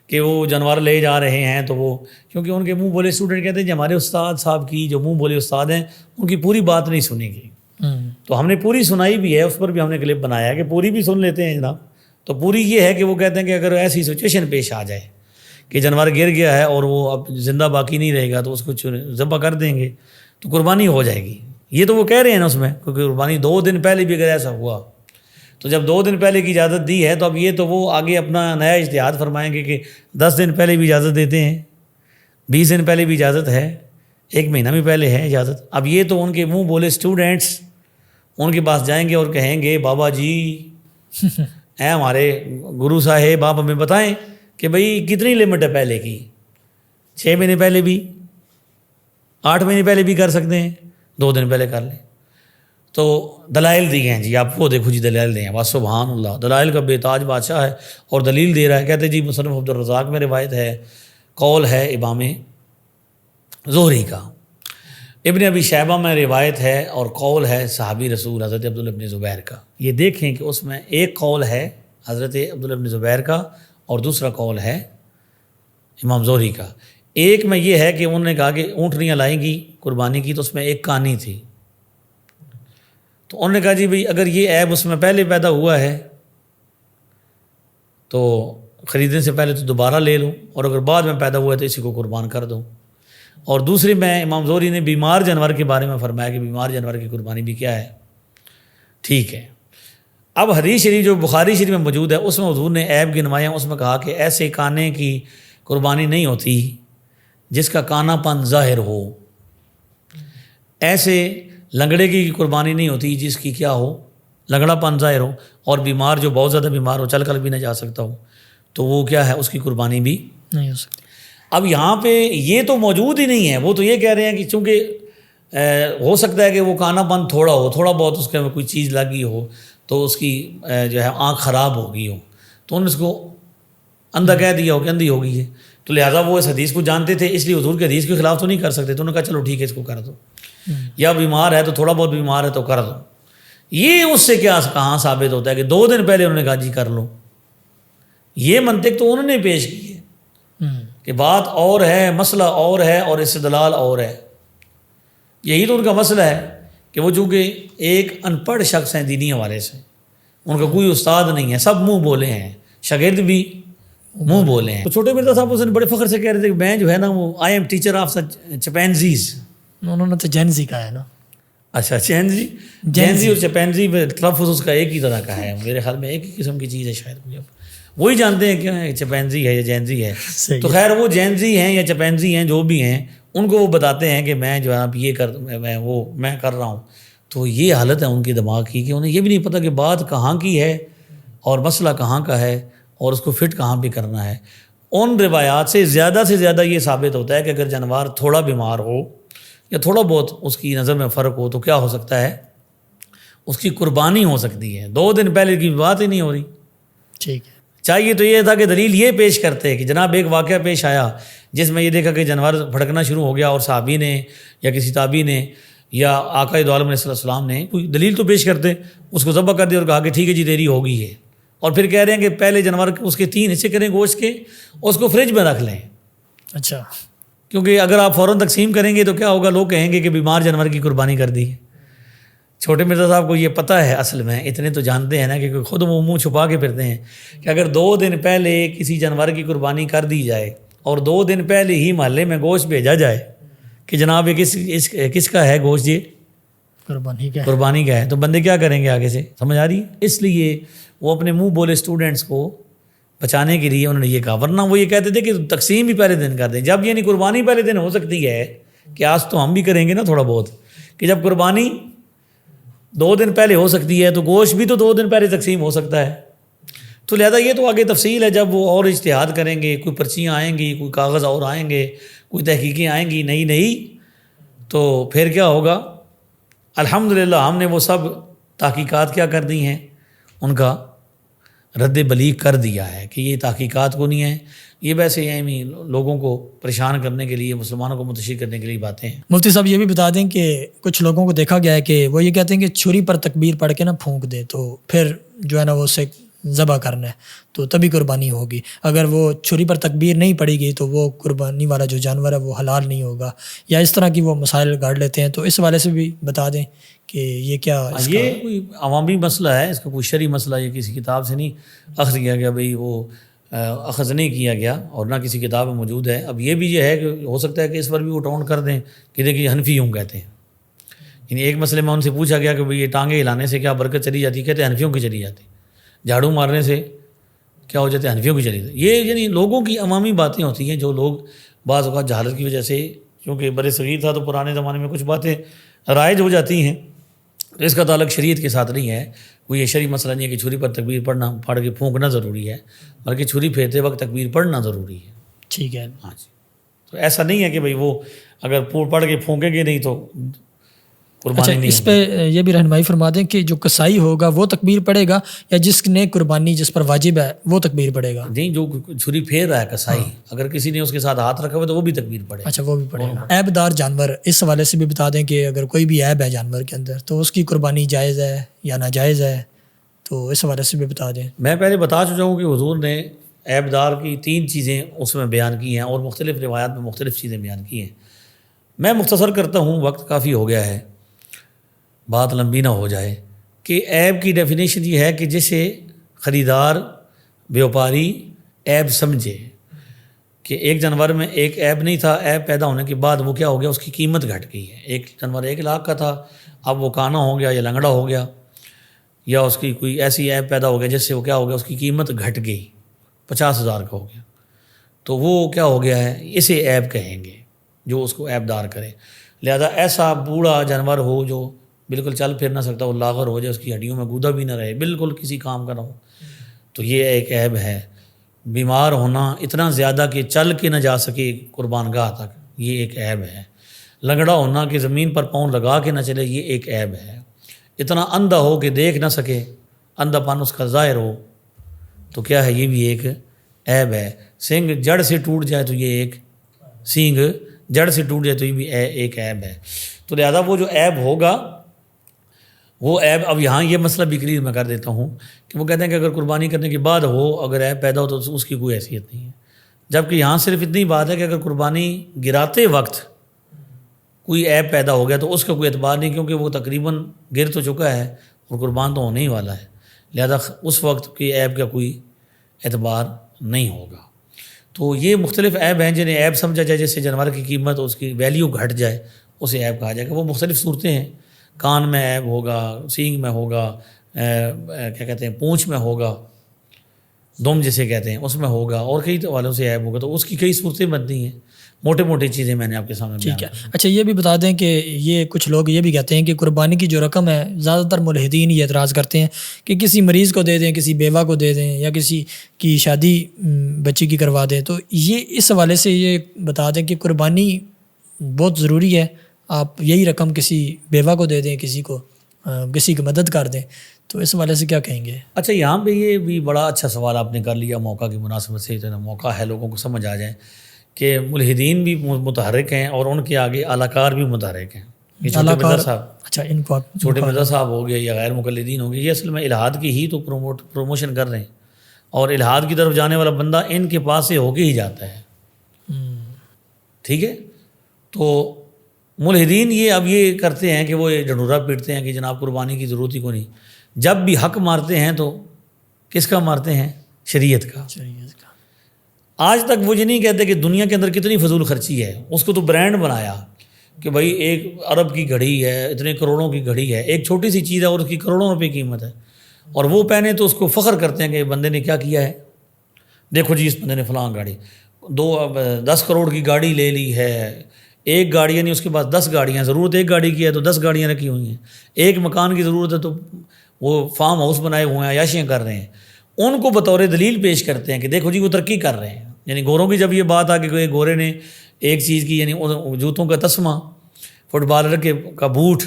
کہ وہ جانور لے جا رہے ہیں تو وہ، کیونکہ ان کے منہ بولے اسٹوڈنٹ کہتے ہیں کہ ہمارے استاد صاحب کی جو منہ بولے استاد ہیں ان کی پوری بات نہیں سنیں گی، تو ہم نے پوری سنائی بھی ہے، اس پر بھی ہم نے کلپ بنایا ہے کہ پوری بھی سن لیتے ہیں جناب۔ تو پوری یہ ہے کہ وہ کہتے ہیں کہ اگر ایسی سچویشن پیش آ جائے کہ جانور گر گیا ہے اور وہ اب زندہ باقی نہیں رہے گا تو اس کو ذبح کر دیں گے تو قربانی ہو جائے گی۔ یہ تو وہ کہہ رہے ہیں نا اس میں، کیونکہ قربانی 2 دن پہلے بھی اگر ایسا ہوا تو جب 2 دن پہلے کی اجازت دی ہے تو اب یہ تو وہ آگے اپنا نیا اجتہاد فرمائیں گے کہ 10 دن پہلے بھی اجازت دیتے ہیں، 20 دن پہلے بھی اجازت ہے، 1 مہینہ بھی پہلے ہے اجازت۔ اب یہ تو ان کے منہ بولے اسٹوڈنٹس ان کے پاس جائیں گے اور کہیں گے بابا جی اے ہمارے گرو صاحب آپ ہمیں بتائیں کہ بھئی کتنی لمٹ ہے پہلے کی، 6 مہینے پہلے بھی، 8 مہینے پہلے بھی کر سکتے ہیں، 2 دن پہلے کر لیں۔ تو دلائل دی ہیں جی، آپ کو دیکھو جی دلائل دیں، بس سبحان اللہ، دلائل کا بے تاج بادشاہ ہے، اور دلیل دے رہا ہے، کہتے جی مصنف عبدالرزاق میں روایت ہے، قول ہے امام زہری کا، ابن ابی شیبہ میں روایت ہے، اور قول ہے صحابی رسول حضرت عبداللہ بن زبیر کا۔ یہ دیکھیں کہ اس میں ایک قول ہے حضرت عبداللہ بن زبیر کا اور دوسرا قول ہے امام زہری کا۔ ایک میں یہ ہے کہ انہوں نے کہا کہ اونٹنیاں لائیں گی قربانی کی، تو اس میں ایک کانی تھی، تو انہوں نے کہا جی بھئی اگر یہ عیب اس میں پہلے پیدا ہوا ہے تو خریدنے سے پہلے تو دوبارہ لے لوں، اور اگر بعد میں پیدا ہوا ہے تو اسی کو قربان کر دوں۔ اور دوسری میں امام زہری نے بیمار جانور کے بارے میں فرمایا کہ بیمار جانور کی قربانی بھی کیا ہے، ٹھیک ہے۔ اب حدیث شریف جو بخاری شریف میں موجود ہے اس میں حضور نے عیب گنوایا، اس میں کہا کہ ایسے کانے کی قربانی نہیں ہوتی جس کا کانا پن ظاہر ہو، ایسے لنگڑے کی قربانی نہیں ہوتی جس کی کیا ہو، لنگڑا پن ظاہر ہو، اور بیمار جو بہت زیادہ بیمار ہو، چل کر بھی نہ جا سکتا ہو، تو وہ کیا ہے، اس کی قربانی بھی نہیں ہو سکتی۔ اب یہاں پہ یہ تو موجود ہی نہیں ہے، وہ تو یہ کہہ رہے ہیں کہ چونکہ ہو سکتا ہے کہ وہ کانا پن تھوڑا ہو، تھوڑا بہت اس کے میں کوئی چیز لگی ہو تو اس کی جو ہے آنکھ خراب ہو گئی ہو، تو انہوں نے اس کو اندھا کہہ دیا ہو کہ اندھی ہو گئی ہے، تو لہٰذا وہ اس حدیث کو جانتے تھے، اس لیے حضور کے حدیث کے خلاف تو نہیں کر سکتے، تو انہوں نے کہا چلو ٹھیک ہے اس کو کر دو، یا بیمار ہے تو تھوڑا بہت بیمار ہے تو کر دو۔ یہ اس سے کیا کہاں ثابت ہوتا ہے کہ 2 دن پہلے انہوں نے کہا جی کر لو، یہ منطق تو انہوں نے پیش کی ہے کہ بات اور ہے، مسئلہ اور ہے، اور استدلال اور ہے۔ یہی تو ان کا مسئلہ ہے کہ وہ چونکہ ایک ان پڑھ شخص ہیں دینی حوالے سے، ان کا کوئی استاد نہیں ہے، سب منہ بولے ہیں، شاگرد بھی منہ بولے ہیں۔ تو چھوٹے مرزا صاحب اس نے بڑے فخر سے کہہ رہے تھے کہ میں جو ہے نا وہ آئی ایم ٹیچر آف چپینزیز۔ انہوں نے تو جینزی کہا ہے نا۔ اچھا جینزی اور چپینزی میں تلفظ اس کا ایک ہی طرح کا ہے، میرے خیال میں ایک ہی قسم کی چیز ہے، شاید مجھے وہی جانتے ہیں کیا ہے، چپینزی ہے یا جینزی ہے۔ تو خیر وہ جینزی ہیں یا چپینزی ہیں جو بھی ہیں، ان کو وہ بتاتے ہیں کہ میں جو ہے اب یہ میں کر رہا ہوں، تو یہ حالت ہے ان کی دماغ کی کہ انہیں یہ بھی نہیں پتہ کہ بات کہاں کی ہے اور مسئلہ کہاں کا ہے اور اس کو فٹ کہاں پہ کرنا ہے۔ ان روایات سے زیادہ یہ ثابت ہوتا ہے کہ اگر جانور تھوڑا بیمار ہو یا تھوڑا بہت اس کی نظر میں فرق ہو تو کیا ہو سکتا ہے، اس کی قربانی ہو سکتی ہے، 2 دن پہلے کی بات ہی نہیں ہو رہی۔ ٹھیک ہے، چاہیے تو یہ تھا کہ دلیل یہ پیش کرتے کہ جناب ایک واقعہ پیش آیا جس میں یہ دیکھا کہ جانور بھڑکنا شروع ہو گیا اور صحابی نے یا کسی تابعی نے یا آقا دو عالم علیہ السلام نے کوئی دلیل تو پیش کرتے، اس کو ذبح کر دیا اور کہا کہ ٹھیک ہے جی تیری ہوگی ہے، اور پھر کہہ رہے ہیں کہ پہلے جانور اس کے 3 حصے کریں گوشت کے، اس کو فریج میں رکھ لیں، اچھا، کیونکہ اگر آپ فوراً تقسیم کریں گے تو کیا ہوگا، لوگ کہیں گے کہ بیمار جانور کی قربانی کر دی ہے۔ چھوٹے مرزا صاحب کو یہ پتہ ہے، اصل میں اتنے تو جانتے ہیں نا کہ خود وہ منہ چھپا کے پھرتے ہیں کہ اگر 2 دن پہلے کسی جانور کی قربانی کر دی جائے اور 2 دن پہلے ہی محلے میں گوشت بھیجا جائے کہ جناب یہ کس کا ہے گوشت، یہ قربانی کا ہے، تو بندے کیا کریں گے آگے سے، سمجھ آ رہی ہے؟ اس لیے وہ اپنے منہ بولے اسٹوڈنٹس کو بچانے کے لیے انہوں نے یہ کہا، ورنہ وہ یہ کہتے تھے کہ تقسیم بھی پہلے دن کر دیں، جب یعنی قربانی پہلے دن ہو سکتی ہے کہ آج تو ہم بھی کریں گے نا تھوڑا بہت، کہ جب قربانی 2 دن پہلے ہو سکتی ہے تو گوشت بھی تو 2 دن پہلے تقسیم ہو سکتا ہے، تو لہذا یہ تو آگے تفصیل ہے، جب وہ اور اجتہاد کریں گے، کوئی پرچیاں آئیں گی، کوئی کاغذ اور آئیں گے، کوئی تحقیقیں آئیں گی نئی، تو پھر کیا ہوگا۔ الحمدللہ ہم نے وہ سب تحقیقات کیا کر دی ہیں، ان کا رد بلیغ کر دیا ہے کہ یہ تحقیقات کو نہیں ہے، یہ ویسے ہی لوگوں کو پریشان کرنے کے لیے، مسلمانوں کو متشدد کرنے کے لیے باتیں ہیں۔ مفتی صاحب یہ بھی بتا دیں کہ کچھ لوگوں کو دیکھا گیا ہے کہ وہ یہ کہتے ہیں کہ چھری پر تکبیر پڑھ کے نا پھونک دے تو پھر جو ہے نا وہ اسے ذبح کرنا ہے تو تبھی قربانی ہوگی، اگر وہ چھری پر تکبیر نہیں پڑی گئی تو وہ قربانی والا جو جانور ہے وہ حلال نہیں ہوگا، یا اس طرح کی وہ مسائل گاڑ لیتے ہیں، تو اس حوالے سے بھی بتا دیں کہ یہ کیا یہ کوئی عوامی مسئلہ ہے، اس کا کوئی شرعی مسئلہ یہ کسی کتاب سے نہیں اخذ کیا گیا، بھئی وہ اخذ نہیں کیا گیا اور نہ کسی کتاب میں موجود ہے۔ اب یہ بھی یہ ہے کہ ہو سکتا ہے کہ اس پر بھی وہ ٹاؤن کر دیں کہ دیکھیے حنفی یوں کہتے ہیں، یعنی ایک مسئلے میں ان سے پوچھا گیا کہ بھئی یہ ٹانگیں ہلانے سے کیا برکت چلی جاتی، کہتے ہیں حنفیوں کی چلی جاتی، جھاڑو مارنے سے کیا ہو جاتے ہیں، حنفیوں کی چلی جاتی۔ یہ یعنی لوگوں کی عوامی باتیں ہوتی ہیں جو لوگ بعض اوقات جہالت کی وجہ سے، کیونکہ بر صغیر تھا تو پرانے زمانے میں کچھ باتیں رائج ہو جاتی ہیں، تو اس کا تعلق شریعت کے ساتھ نہیں ہے، کوئی یہ شرعی مسئلہ نہیں ہے کہ چھری پر تکبیر پڑھ کے پھونکنا ضروری ہے، بلکہ چھری پھیرتے وقت تکبیر پڑھنا ضروری ہے۔ ٹھیک ہے، ہاں جی، تو ایسا نہیں ہے کہ بھئی وہ اگر پڑھ کے پھونکیں گے نہیں تو اچھا قربانی نہیں اس پہ یہ بھی رہنمائی فرما دیں کہ جو قصائی ہوگا وہ تکبیر پڑھے گا یا جس نے قربانی جس پر واجب ہے وہ تکبیر پڑھے گا؟ نہیں، جو چھری پھیر رہا ہے قصائی، اگر کسی نے اس کے ساتھ ہاتھ رکھا ہوا تو وہ بھی تکبیر پڑھے۔ اچھا وہ بھی پڑھے گا۔ عیب دار جانور، اس حوالے سے بھی بتا دیں کہ اگر کوئی بھی عیب ہے جانور کے اندر تو اس کی قربانی جائز ہے یا ناجائز ہے، تو اس حوالے سے بھی بتا دیں۔ میں پہلے بتا چکا ہوں کہ حضور نے عیب دار کی 3 چیزیں اس میں بیان کی ہیں اور مختلف روایات میں مختلف چیزیں بیان کی ہیں۔ میں مختصر کرتا ہوں، وقت کافی ہو گیا ہے، بات لمبی نہ ہو جائے، کہ عیب کی ڈیفینیشن یہ ہے کہ جسے خریدار بیوپاری عیب سمجھے کہ ایک جانور میں ایک عیب نہیں تھا، عیب پیدا ہونے کے بعد وہ کیا ہو گیا، اس کی قیمت گھٹ گئی ہے۔ ایک جانور 1 لاکھ کا تھا، اب وہ کانا ہو گیا یا لنگڑا ہو گیا یا اس کی کوئی ایسی عیب پیدا ہو گیا جس سے وہ کیا ہو گیا، اس کی قیمت گھٹ گئی، 50,000 کا ہو گیا، تو وہ کیا ہو گیا ہے، اسے عیب کہیں گے جو اس کو عیب دار کرے۔ لہذا ایسا بوڑھا جانور ہو جو بالکل چل پھر نہ سکتا، وہ لاغر ہو جائے، اس کی ہڈیوں میں گودا بھی نہ رہے، بالکل کسی کام کا نہ ہو، تو یہ ایک عیب ہے۔ بیمار ہونا اتنا زیادہ کہ چل کے نہ جا سکے قربان گاہ تک، یہ ایک عیب ہے۔ لنگڑا ہونا کہ زمین پر پاؤں لگا کے نہ چلے، یہ ایک عیب ہے۔ اتنا اندھا ہو کہ دیکھ نہ سکے، اندھا پن اس کا ظاہر ہو، تو کیا ہے، یہ بھی ایک عیب ہے۔ سینگ جڑ سے ٹوٹ جائے تو یہ ایک سینگ جڑ سے ٹوٹ جائے تو یہ بھی ایک عیب ہے۔ تو لہذا وہ جو عیب ہوگا وہ عیب، اب یہاں یہ مسئلہ بھی کلیئر میں کر دیتا ہوں کہ وہ کہتے ہیں کہ اگر قربانی کرنے کے بعد ہو، اگر عیب پیدا ہو تو اس کی کوئی حیثیت نہیں ہے، جبکہ یہاں صرف اتنی بات ہے کہ اگر قربانی گراتے وقت کوئی عیب پیدا ہو گیا تو اس کا کوئی اعتبار نہیں، کیونکہ وہ تقریباً گر تو چکا ہے اور قربان تو ہونے ہی والا ہے، لہذا اس وقت کی عیب کا کوئی اعتبار نہیں ہوگا۔ تو یہ مختلف عیب ہیں جنہیں عیب سمجھا جائے، جیسے جانور کی قیمت، اس کی ویلیو گھٹ جائے، اسے عیب کہا جائے گا۔ وہ مختلف صورتیں ہیں، کان میں عیب ہوگا، سینگ میں ہوگا، کیا کہتے ہیں پونچھ میں ہوگا، دم جسے کہتے ہیں اس میں ہوگا، اور کئی والوں سے عیب ہوگا، تو اس کی کئی صورتیں بنتی ہیں۔ موٹے موٹی چیزیں میں نے آپ کے سامنے بیان ٹھیک ہے۔ اچھا یہ بھی بتا دیں کہ یہ کچھ لوگ یہ بھی کہتے ہیں کہ قربانی کی جو رقم ہے، زیادہ تر ملحدین یہ اعتراض کرتے ہیں کہ کسی مریض کو دے دیں، کسی بیوہ کو دے دیں، یا کسی کی شادی بچی کی کروا دیں، تو یہ اس حوالے سے یہ بتا دیں کہ قربانی بہت ضروری ہے، آپ یہی رقم کسی بیوہ کو دے دیں، کسی کو کسی کی مدد کر دیں، تو اس حوالے سے کیا کہیں گے؟ اچھا یہاں پہ یہ بھی بڑا اچھا سوال آپ نے کر لیا موقع کی مناسبت سے، اتنا موقع ہے لوگوں کو سمجھ آ جائے کہ ملحدین بھی متحرک ہیں اور ان کے آگے اعلی کار بھی متحرک ہیں. یہ چھوٹے مرزا صاحب، اچھا ان کو چھوٹے مرزا صاحب ہو گئے یا غیر مقلدین ہو گئے، یہ اصل میں الہاد کی ہی تو پروموشن کر رہے ہیں، اور الہاد کی طرف جانے والا بندہ ان کے پاس سے ہو کے ہی جاتا ہے. ٹھیک ہے. تو ملحدین یہ اب یہ کرتے ہیں کہ وہ ڈھنڈورا پیٹتے ہیں کہ جناب قربانی کی ضرورت ہی کو نہیں. جب بھی حق مارتے ہیں تو کس کا مارتے ہیں؟ شریعت کا. آج تک وہ یہ نہیں کہتے کہ دنیا کے اندر کتنی فضول خرچی ہے، اس کو تو برانڈ بنایا کہ بھائی 1 ارب کی گھڑی ہے، اتنے کروڑوں کی گھڑی ہے، ایک چھوٹی سی چیز ہے اور اس کی کروڑوں روپے قیمت ہے، اور وہ پہنے تو اس کو فخر کرتے ہیں کہ بندے نے کیا کیا ہے، دیکھو جی اس بندے نے فلاں گاڑی 10 کروڑ کی گاڑی لے لی ہے. ایک گاڑی نہیں، اس کے پاس 10 گاڑیاں، ضرورت ایک گاڑی کی ہے تو 10 گاڑیاں رکھی ہوئی ہیں. ایک مکان کی ضرورت ہے تو وہ فارم ہاؤس بنائے ہوئے ہیں، عیاشیاں کر رہے ہیں. ان کو بطور دلیل پیش کرتے ہیں کہ دیکھو جی وہ ترقی کر رہے ہیں. یعنی گوروں کی جب یہ بات آ کہ کوئی گورے نے ایک چیز کی، یعنی جوتوں کا تسمہ، فٹ بالر کا بوٹ،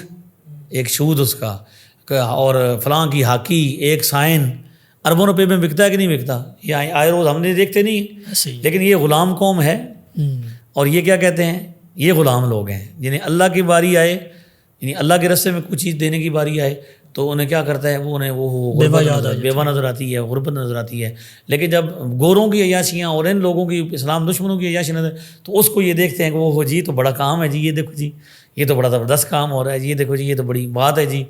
ایک شوز اس کا، اور فلاں کی ہاکی، ایک سائن اربوں روپے میں بکتا ہے کہ نہیں بکتا؟ یہ آئے روز ہم نے دیکھتے نہیں، لیکن یہ غلام قوم ہے. اور یہ کیا کہتے ہیں؟ یہ غلام لوگ ہیں. یعنی اللہ کی باری آئے، یعنی اللہ کے رستے میں کچھ چیز دینے کی باری آئے تو انہیں کیا کرتا ہے، وہ انہیں بیوہ نظر آتی ہے، غربت نظر آتی ہے. لیکن جب گوروں کی عیاشیاں اور ان لوگوں کی اسلام دشمنوں کی عیاشی نظر، تو اس کو یہ دیکھتے ہیں کہ وہ جی تو بڑا کام ہے جی، یہ دیکھو جی یہ تو بڑا زبردست کام ہو رہا ہے جی، یہ دیکھو جی یہ تو بڑی بات ہے جی.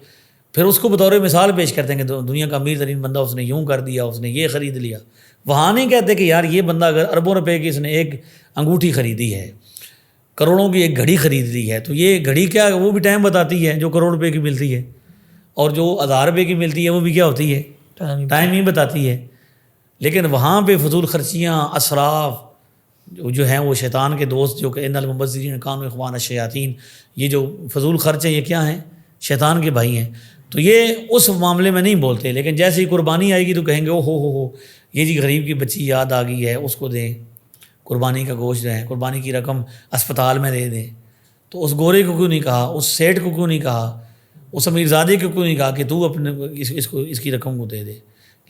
پھر اس کو بطور مثال پیش کرتے ہیں کہ دنیا کا امیر ترین بندہ اس نے یوں کر دیا، اس نے یہ خرید لیا. وہاں نہیں کہتے کہ یار یہ بندہ اگر اربوں روپے کی اس نے ایک انگوٹھی خریدی ہے، کروڑوں کی ایک گھڑی خرید لی ہے، تو یہ گھڑی کیا وہ بھی ٹائم بتاتی ہے جو کروڑ روپے کی ملتی ہے، اور جو 1000 روپے کی ملتی ہے وہ بھی کیا ہوتی ہے؟ ٹائم ہی بتاتی ہے. لیکن وہاں پہ فضول خرچیاں، اسراف جو ہیں وہ شیطان کے دوست، جو کہ ان المبذرین کانوا اخوان الشیاطین، یہ جو فضول خرچ ہیں یہ کیا ہیں؟ شیطان کے بھائی ہیں. تو یہ اس معاملے میں نہیں بولتے، لیکن جیسے ہی قربانی آئے گی تو کہیں گے او ہو یہ جی غریب کی بچی یاد آ گئی ہے، اس کو دیں قربانی کا گوشت دیں، قربانی کی رقم اسپتال میں دے دیں. تو اس گورے کو کیوں نہیں کہا، اس سیٹ کو کیوں نہیں کہا، اس امیر زادے کو کیوں نہیں کہا کہ تو اپنے اس کی رقم کو دے دے؟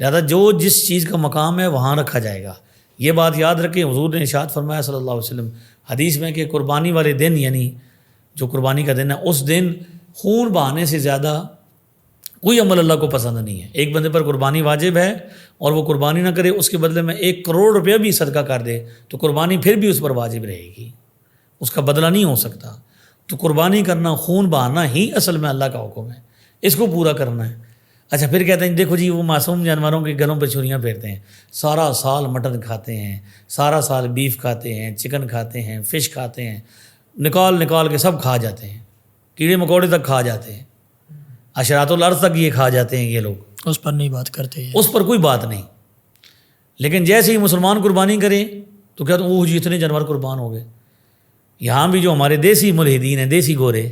لہٰذا جو جس چیز کا مقام ہے وہاں رکھا جائے گا. یہ بات یاد رکھیں. حضور نے ارشاد فرمایا صلی اللہ علیہ وسلم حدیث میں کہ قربانی والے دن، یعنی جو قربانی کا دن ہے، اس دن خون بہانے سے زیادہ کوئی عمل اللہ کو پسند نہیں ہے. ایک بندے پر قربانی واجب ہے اور وہ قربانی نہ کرے، اس کے بدلے میں 1 کروڑ روپیہ بھی صدقہ کر دے تو قربانی پھر بھی اس پر واجب رہے گی، اس کا بدلہ نہیں ہو سکتا. تو قربانی کرنا، خون بہانا ہی اصل میں اللہ کا حکم ہے، اس کو پورا کرنا ہے. اچھا پھر کہتے ہیں دیکھو جی وہ معصوم جانوروں کے گلوں پہ چھریاں پھیرتے ہیں، سارا سال مٹن کھاتے ہیں، سارا سال بیف کھاتے ہیں، چکن کھاتے ہیں، فش کھاتے ہیں، نکال کے سب کھا جاتے ہیں، کیڑے مکوڑے تک کھا جاتے ہیں، عشرات الارض تک یہ کھا جاتے ہیں. یہ لوگ اس پر نہیں بات کرتے ہیں، اس پر کوئی بات نہیں. لیکن جیسے ہی مسلمان قربانی کریں تو کیا وہ جی اتنے جانور قربان ہو گئے. یہاں بھی جو ہمارے دیسی ملحدین ہیں، دیسی گورے،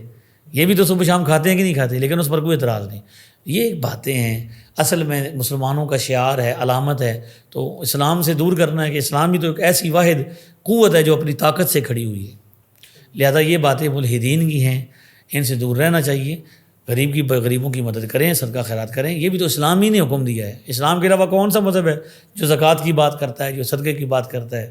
یہ بھی تو صبح شام کھاتے ہیں کہ نہیں کھاتے، لیکن اس پر کوئی اعتراض نہیں. یہ باتیں ہیں. اصل میں مسلمانوں کا شعار ہے، علامت ہے. تو اسلام سے دور کرنا ہے کہ اسلام بھی تو ایک ایسی واحد قوت ہے جو اپنی طاقت سے کھڑی ہوئی ہے. لہذا یہ باتیں ملحدین کی ہیں، ان سے دور رہنا چاہیے. غریبوں کی مدد کریں، صدقہ خیرات کریں. یہ بھی تو اسلام ہی نے حکم دیا ہے. اسلام کے علاوہ کون سا مذہب ہے جو زکوٰۃ کی بات کرتا ہے، جو صدقے کی بات کرتا ہے،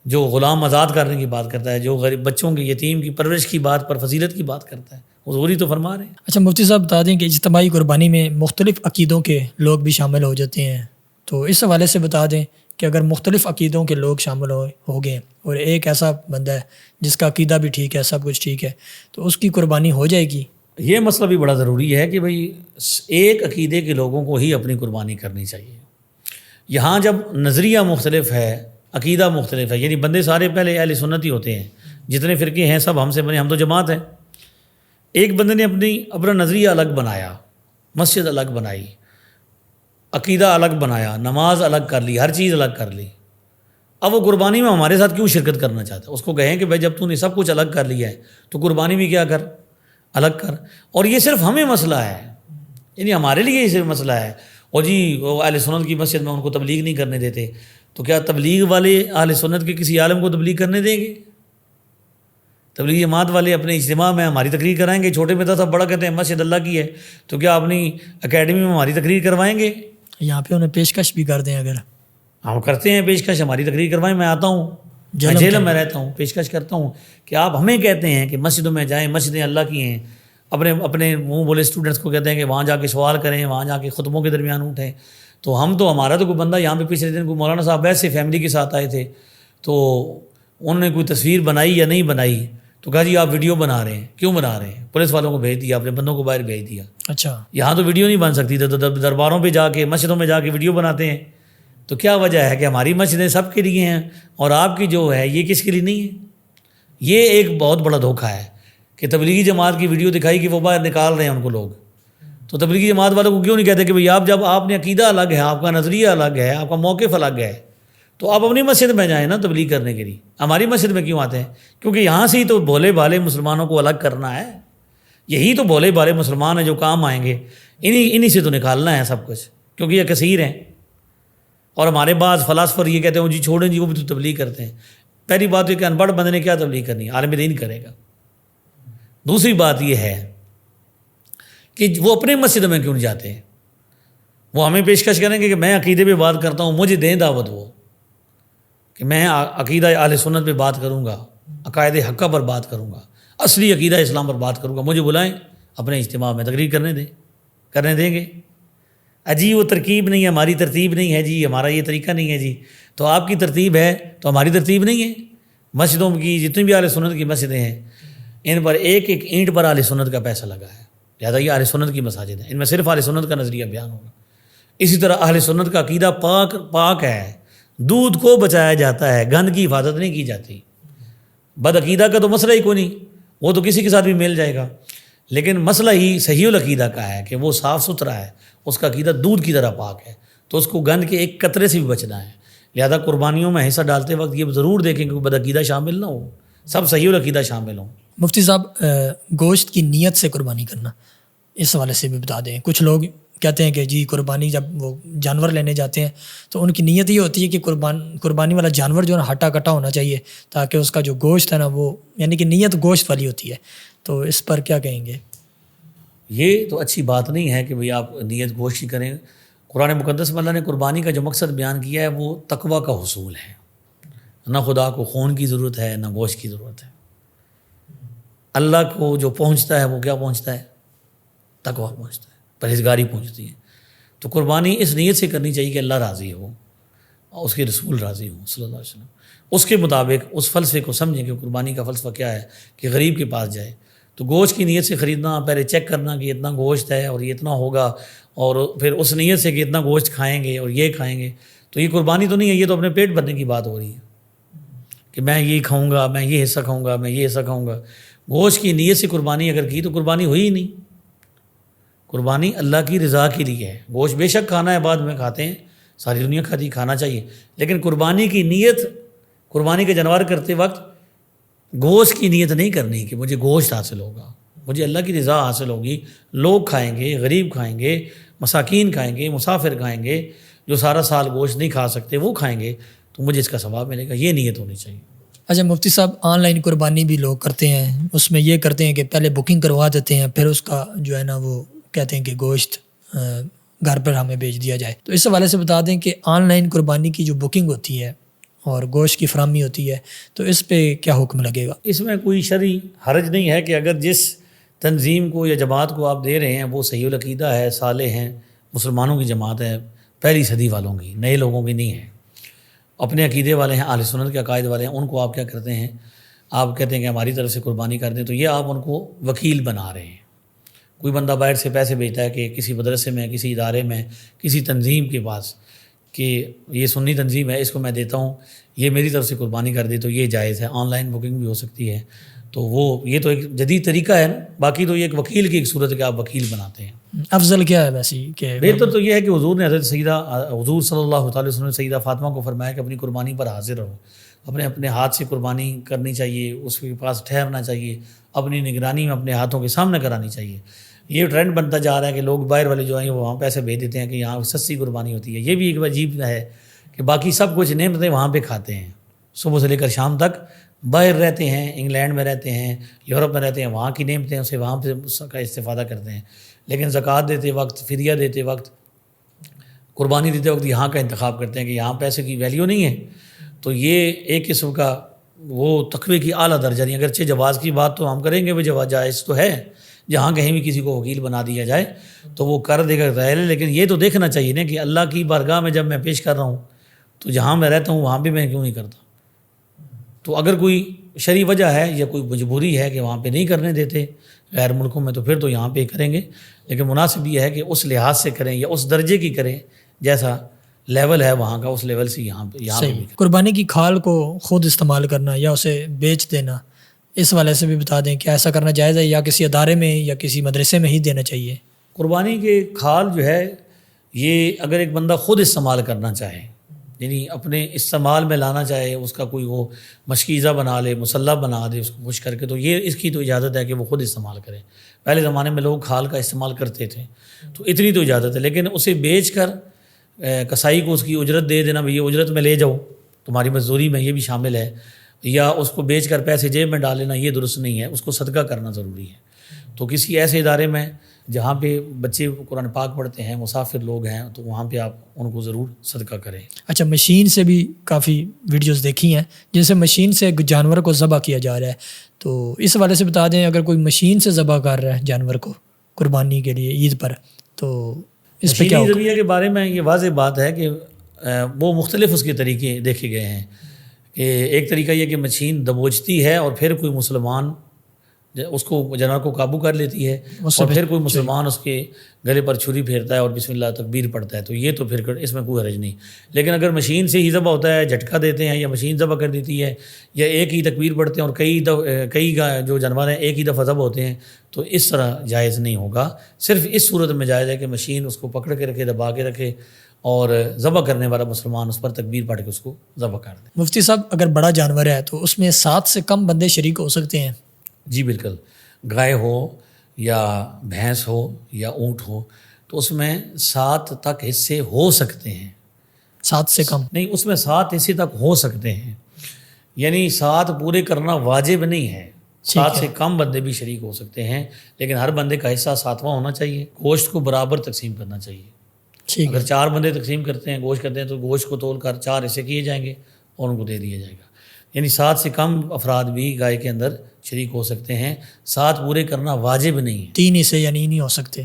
جو غلام آزاد کرنے کی بات کرتا ہے، جو غریب بچوں کی، یتیم کی پرورش کی بات پر فضیلت کی بات کرتا ہے؟ حضور ہی تو فرما رہے ہیں. اچھا مفتی صاحب بتا دیں کہ اجتماعی قربانی میں مختلف عقیدوں کے لوگ بھی شامل ہو جاتے ہیں، تو اس حوالے سے بتا دیں کہ اگر مختلف عقیدوں کے لوگ شامل ہو گئے اور ایک ایسا بندہ ہے جس کا عقیدہ بھی ٹھیک ہے، سب کچھ ٹھیک ہے، تو اس کی قربانی ہو جائے گی؟ یہ مسئلہ بھی بڑا ضروری ہے کہ بھئی ایک عقیدے کے لوگوں کو ہی اپنی قربانی کرنی چاہیے. یہاں جب نظریہ مختلف ہے، عقیدہ مختلف ہے، یعنی بندے سارے پہلے اہل سنت ہی ہوتے ہیں، جتنے فرقے ہیں سب ہم سے بنے، ہم تو جماعت ہیں. ایک بندے نے اپنا نظریہ الگ بنایا، مسجد الگ بنائی، عقیدہ الگ بنایا، نماز الگ کر لی، ہر چیز الگ کر لی. اب وہ قربانی میں ہمارے ساتھ کیوں شرکت کرنا چاہتا ہے؟ اس کو کہیں کہ بھائی جب تو نے سب کچھ الگ کر لیا ہے تو قربانی بھی کیا کر، الگ کر. اور یہ صرف ہمیں مسئلہ ہے، یعنی ہمارے لیے یہ صرف مسئلہ ہے. اور جی وہ اہل سنت کی مسجد میں ان کو تبلیغ نہیں کرنے دیتے، تو کیا تبلیغ والے اہل سنت کے کسی عالم کو تبلیغ کرنے دیں گے؟ تبلیغ جماعت والے اپنے اجتماع میں ہماری تقریر کرائیں گے؟ چھوٹے مرزا صاحب بڑا کہتے ہیں مسجد اللہ کی ہے، تو کیا اپنی اکیڈمی میں ہماری تقریر کروائیں گے؟ یہاں پہ انہیں پیشکش بھی کر دیں، اگر ہم کرتے ہیں پیشکش، ہماری تقریر کروائیں، میں آتا ہوں. میں جہلم میں رہتا ہوں، پیشکش کرتا ہوں کہ آپ ہمیں کہتے ہیں کہ مسجدوں میں جائیں، مسجدیں اللہ کی ہیں، اپنے منہ بولے اسٹوڈنٹس کو کہتے ہیں کہ وہاں جا کے سوال کریں، وہاں جا کے خطبوں کے درمیان اٹھیں. تو ہمارا تو کوئی بندہ یہاں پہ پچھلے دن کوئی مولانا صاحب ویسے فیملی کے ساتھ آئے تھے، تو انہوں نے کوئی تصویر بنائی یا نہیں بنائی، تو کہا جی آپ ویڈیو بنا رہے ہیں. کیوں بنا رہے ہیں؟ پولیس والوں کو بھیج دیا، اپنے بندوں کو باہر بھیج دیا. اچھا، یہاں تو ویڈیو نہیں بن سکتی، تو درباروں پہ جا کے مسجدوں میں جا کے ویڈیو بناتے ہیں. تو کیا وجہ ہے کہ ہماری مسجدیں سب کے لیے ہیں اور آپ کی جو ہے یہ کس کے لیے نہیں ہے؟ یہ ایک بہت بڑا دھوکہ ہے کہ تبلیغی جماعت کی ویڈیو دکھائی کہ وہ باہر نکال رہے ہیں ان کو لوگ. تو تبلیغی جماعت والوں کو کیوں نہیں کہتے کہ بھئی آپ جب آپ نے عقیدہ الگ ہے، آپ کا نظریہ الگ ہے، آپ کا موقف الگ ہے، تو آپ اپنی مسجد میں جائیں نا تبلیغ کرنے کے لیے. ہماری مسجد میں کیوں آتے ہیں؟ کیونکہ یہاں سے ہی تو بھولے بھالے مسلمانوں کو الگ کرنا ہے. یہی تو بھولے بھالے مسلمان ہیں جو کام آئیں گے، انہی سے تو نکالنا ہے سب کچھ، کیونکہ یہ کثیر ہیں. اور ہمارے بعض فلاسفر یہ کہتے ہیں جی چھوڑیں جی وہ بھی تو تبلیغ کرتے ہیں. پہلی بات یہ کہ ان پڑھ بندے نے کیا تبلیغ کرنی ہے، عالم دین کرے گا. دوسری بات یہ ہے کہ وہ اپنے مسجد میں کیوں نہیں جاتے ہیں؟ وہ ہمیں پیشکش کریں گے کہ میں عقیدے پہ بات کرتا ہوں، مجھے دیں دعوت وہ کہ میں عقیدہ اہل سنت پہ بات کروں گا، عقائد حقہ پر بات کروں گا، اصلی عقیدہ اسلام پر بات کروں گا. مجھے بلائیں اپنے اجتماع میں، تقریر کرنے دیں گے. جی وہ ترکیب نہیں ہے، ہماری ترتیب نہیں ہے جی، ہمارا یہ طریقہ نہیں ہے جی. تو آپ کی ترتیب ہے تو ہماری ترتیب نہیں ہے. مسجدوں کی جتنی بھی اہل سنت کی مسجدیں ہیں ان پر ایک ایک اینٹ پر اہل سنت کا پیسہ لگا ہے، لہٰذا یہ اہل سنت کی مساجد ہیں، ان میں صرف اہل سنت کا نظریہ بیان ہوگا. اسی طرح اہل سنت کا عقیدہ پاک ہے، دودھ کو بچایا جاتا ہے، گند کی حفاظت نہیں کی جاتی. بد عقیدہ کا تو مسئلہ ہی کوئی نہیں، وہ تو کسی کے ساتھ بھی مل جائے گا. لیکن مسئلہ ہی صحیح العقیدہ کا ہے کہ وہ صاف ستھرا ہے، اس کا عقیدہ دودھ کی طرح پاک ہے، تو اس کو گند کے ایک قطرے سے بھی بچنا ہے. لہذا قربانیوں میں حصہ ڈالتے وقت یہ ضرور دیکھیں کہ کوئی بد عقیدہ شامل نہ ہو، سب صحیح العقیدہ شامل ہوں. مفتی صاحب، گوشت کی نیت سے قربانی کرنا، اس حوالے سے بھی بتا دیں. کچھ لوگ کہتے ہیں کہ جی قربانی جب وہ جانور لینے جاتے ہیں تو ان کی نیت یہ ہوتی ہے کہ قربانی والا جانور جو ہے نا ہٹا کٹا ہونا چاہیے تاکہ اس کا جو گوشت ہے نا وہ، یعنی کہ نیت گوشت والی ہوتی ہے. تو اس پر کیا کہیں گے؟ یہ تو اچھی بات نہیں ہے کہ بھئی آپ نیت گوشت ہی کریں. قرآن مقدس میں اللہ نے قربانی کا جو مقصد بیان کیا ہے وہ تقویٰ کا حصول ہے. نہ خدا کو خون کی ضرورت ہے نہ گوشت کی ضرورت ہے. اللہ کو جو پہنچتا ہے وہ کیا پہنچتا ہے؟ تقویٰ پہنچتا ہے، پرہیزگاری پہنچتی ہے. تو قربانی اس نیت سے کرنی چاہیے کہ اللہ راضی ہو اور اس کے رسول راضی ہوں صلی اللہ علیہ وسلم. اس کے مطابق اس فلسفے کو سمجھیں کہ قربانی کا فلسفہ کیا ہے کہ غریب کے پاس جائے. تو گوشت کی نیت سے خریدنا، پہلے چیک کرنا کہ اتنا گوشت ہے اور یہ اتنا ہوگا، اور پھر اس نیت سے کہ اتنا گوشت کھائیں گے اور یہ کھائیں گے، تو یہ قربانی تو نہیں ہے. یہ تو اپنے پیٹ بھرنے کی بات ہو رہی ہے کہ میں یہ کھاؤں گا، میں یہ حصہ کھاؤں گا، میں یہ حصہ کھاؤں گا. گوشت کی نیت سے قربانی اگر کی تو قربانی ہوئی ہی نہیں. قربانی اللہ کی رضا کے لیے ہے. گوشت بے شک کھانا ہے، بعد میں کھاتے ہیں، ساری دنیا کھاتی، کھانا چاہیے، لیکن قربانی کی نیت، قربانی کے جانور کرتے وقت گوشت کی نیت نہیں کرنی کہ مجھے گوشت حاصل ہوگا، مجھے اللہ کی رضا حاصل ہوگی. لوگ کھائیں گے، غریب کھائیں گے، مساکین کھائیں گے، مسافر کھائیں گے، جو سارا سال گوشت نہیں کھا سکتے وہ کھائیں گے، تو مجھے اس کا ثواب ملے گا. یہ نیت ہونی چاہیے. اچھا مفتی صاحب، آن لائن قربانی بھی لوگ کرتے ہیں، اس میں یہ کرتے ہیں کہ پہلے بکنگ کروا دیتے ہیں، پھر اس کا جو ہے نا وہ کہتے ہیں کہ گوشت گھر پر ہمیں بھیج دیا جائے. تو اس حوالے سے بتا دیں کہ آن لائن قربانی کی جو بکنگ ہوتی ہے اور گوشت کی فراہمی ہوتی ہے تو اس پہ کیا حکم لگے گا؟ اس میں کوئی شرعی حرج نہیں ہے کہ اگر جس تنظیم کو یا جماعت کو آپ دے رہے ہیں وہ صحیح العقیدہ ہے، صالح ہیں، مسلمانوں کی جماعت ہے، پہلی صدی والوں کی، نئے لوگوں کی نہیں ہے، اپنے عقیدے والے ہیں، اہل سنت کے عقائد والے ہیں، ان کو آپ کیا کرتے ہیں؟ آپ کہتے ہیں کہ ہماری طرف سے قربانی کر دیں، تو یہ آپ ان کو وکیل بنا رہے ہیں. کوئی بندہ باہر سے پیسے بھیجتا ہے کہ کسی مدرسے میں، کسی ادارے میں، کسی تنظیم کے پاس کہ یہ سنی تنظیم ہے، اس کو میں دیتا ہوں، یہ میری طرف سے قربانی کر دے، تو یہ جائز ہے. آن لائن بکنگ بھی ہو سکتی ہے. تو وہ یہ تو ایک جدید طریقہ ہے نا. باقی تو یہ ایک وکیل کی ایک صورت ہے کہ آپ وکیل بناتے ہیں. افضل کیا ہے ویسے کہ بہتر تو یہ ہے کہ حضور نے حضور صلی اللہ تعالی وسلم نے سیدہ فاطمہ کو فرمایا کہ اپنی قربانی پر حاضر رہو، اپنے ہاتھ سے قربانی کرنی چاہیے، اس کے پاس ٹھہرنا چاہیے، اپنی نگرانی میں اپنے ہاتھوں کے سامنے کرانی چاہیے. یہ ٹرینڈ بنتا جا رہا ہے کہ لوگ باہر والے جو ہیں وہ وہاں پیسے بھیج دیتے ہیں کہ یہاں سستی قربانی ہوتی ہے. یہ بھی ایک عجیب ہے کہ باقی سب کچھ نعمتیں وہاں پہ کھاتے ہیں، صبح سے لے کر شام تک باہر رہتے ہیں، انگلینڈ میں رہتے ہیں، یورپ میں رہتے ہیں، وہاں کی نعمتیں اسے وہاں پہ کا استفادہ کرتے ہیں، لیکن زکوٰۃ دیتے وقت، فدیہ دیتے وقت، قربانی دیتے وقت یہاں کا انتخاب کرتے ہیں کہ یہاں پیسے کی ویلیو نہیں ہے. تو یہ ایک قسم کا وہ تقوی کی اعلیٰ درجہ نہیں. اگرچہ جواز کی بات تو ہم کریں گے، وہ جائز تو ہے، جہاں کہیں بھی کسی کو وکیل بنا دیا جائے تو وہ کر دے گا ظاہر ہے، لیکن یہ تو دیکھنا چاہیے نا کہ اللہ کی بارگاہ میں جب میں پیش کر رہا ہوں تو جہاں میں رہتا ہوں وہاں بھی میں کیوں نہیں کرتا. تو اگر کوئی شرعی وجہ ہے یا کوئی مجبوری ہے کہ وہاں پہ نہیں کرنے دیتے غیر ملکوں میں، تو پھر تو یہاں پہ کریں گے. لیکن مناسب یہ ہے کہ اس لحاظ سے کریں یا اس درجے کی کریں جیسا لیول ہے وہاں کا، اس لیول سے یہاں پہ بھی کریں. قربانی کی کھال کو خود استعمال کرنا یا اسے بیچ دینا، اس والے سے بھی بتا دیں کہ ایسا کرنا جائز ہے یا کسی ادارے میں یا کسی مدرسے میں ہی دینا چاہیے؟ قربانی کے کھال جو ہے یہ اگر ایک بندہ خود استعمال کرنا چاہے، یعنی اپنے استعمال میں لانا چاہے، اس کا کوئی وہ مشکیزہ بنا لے، مسلح بنا دے اس کو خوش کر کے، تو یہ اس کی تو اجازت ہے کہ وہ خود استعمال کرے. پہلے زمانے میں لوگ کھال کا استعمال کرتے تھے تو اتنی تو اجازت ہے. لیکن اسے بیچ کر کسائی کو اس کی اجرت دے دینا، بھئی یہ اجرت میں لے جاؤ تمہاری مزدوری میں، یہ بھی شامل ہے، یا اس کو بیچ کر پیسے جیب میں ڈال لینا، یہ درست نہیں ہے. اس کو صدقہ کرنا ضروری ہے. تو کسی ایسے ادارے میں جہاں پہ بچے قرآن پاک پڑھتے ہیں، مسافر لوگ ہیں، تو وہاں پہ آپ ان کو ضرور صدقہ کریں. اچھا، مشین سے بھی کافی ویڈیوز دیکھی ہیں جن سے مشین سے جانور کو ذبح کیا جا رہا ہے، تو اس حوالے سے بتا دیں اگر کوئی مشین سے ذبح کر رہا ہے جانور کو قربانی کے لیے عید پر، تو اس پہ کیا مشینی ذریعہ کے بارے میں یہ واضح بات ہے کہ وہ مختلف اس کے طریقے دیکھے گئے ہیں. کہ ایک طریقہ یہ کہ مشین دبوچتی ہے اور پھر کوئی مسلمان اس کو جانور کو قابو کر لیتی ہے، اور پھر کوئی مسلمان اس کے گلے پر چھری پھیرتا ہے اور بسم اللہ تکبیر پڑھتا ہے، تو یہ تو پھر اس میں کوئی حرج نہیں. لیکن اگر مشین سے ہی ذبح ہوتا ہے، جھٹکا دیتے ہیں یا مشین ذبح کر دیتی ہے، یا ایک ہی تکبیر پڑھتے ہیں اور کئی جو جانور ہیں ایک ہی دفعہ ذبح ہوتے ہیں، تو اس طرح جائز نہیں ہوگا. صرف اس صورت میں جائز ہے کہ مشین اس کو پکڑ کے رکھے، دبا کے رکھے، اور ذبح کرنے والا مسلمان اس پر تکبیر پڑھ کے اس کو ذبح کر دے. مفتی صاحب، اگر بڑا جانور ہے تو اس میں 7 سے کم بندے شریک ہو سکتے ہیں؟ جی بالکل. گائے ہو یا بھینس ہو یا اونٹ ہو تو اس میں 7 تک حصے ہو سکتے ہیں. 7 سے کم نہیں، اس میں 7 حصے تک ہو سکتے ہیں، یعنی 7 پورے کرنا واجب نہیں ہے. 7 سے کم بندے بھی شریک ہو سکتے ہیں، لیکن ہر بندے کا حصہ 7واں ہونا چاہیے. گوشت کو برابر تقسیم کرنا چاہیے. اگر 4 بندے تقسیم کرتے ہیں، گوشت کرتے ہیں، تو گوشت کو تول کر 4 حصے کیے جائیں گے اور ان کو دے دیا جائے گا. یعنی 7 سے کم افراد بھی گائے کے اندر شریک ہو سکتے ہیں. 7 پورے کرنا واجب نہیں ہے. 3 حصے یعنی نہیں ہو سکتے؟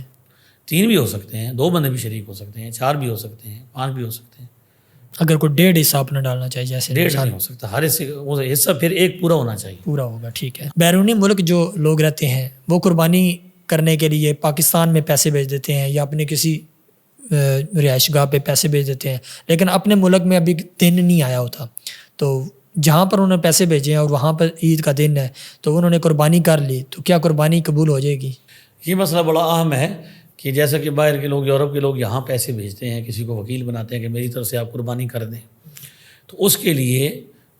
3 بھی ہو سکتے ہیں، 2 بندے بھی شریک ہو سکتے ہیں، 4 بھی ہو سکتے ہیں، 5 بھی ہو سکتے ہیں. اگر کوئی 1.5 حصہ اپنا ڈالنا چاہیے، جیسے 1.5 نہیں ہو سکتا، ہر حصہ پھر ایک پورا ہونا چاہیے. پورا ہوگا، ٹھیک ہے. بیرونی ملک جو لوگ رہتے ہیں وہ قربانی کرنے کے لیے پاکستان میں پیسے بھیج دیتے ہیں یا اپنے کسی رہائش گاہ پہ پیسے بھیج دیتے ہیں، لیکن اپنے ملک میں ابھی دن نہیں آیا ہوتا، تو جہاں پر انہوں نے پیسے بھیجے ہیں اور وہاں پر عید کا دن ہے تو انہوں نے قربانی کر لی، تو کیا قربانی قبول ہو جائے گی؟ یہ مسئلہ بڑا اہم ہے کہ جیسا کہ باہر کے لوگ، یورپ کے لوگ یہاں پیسے بھیجتے ہیں، کسی کو وکیل بناتے ہیں کہ میری طرف سے آپ قربانی کر دیں، تو اس کے لیے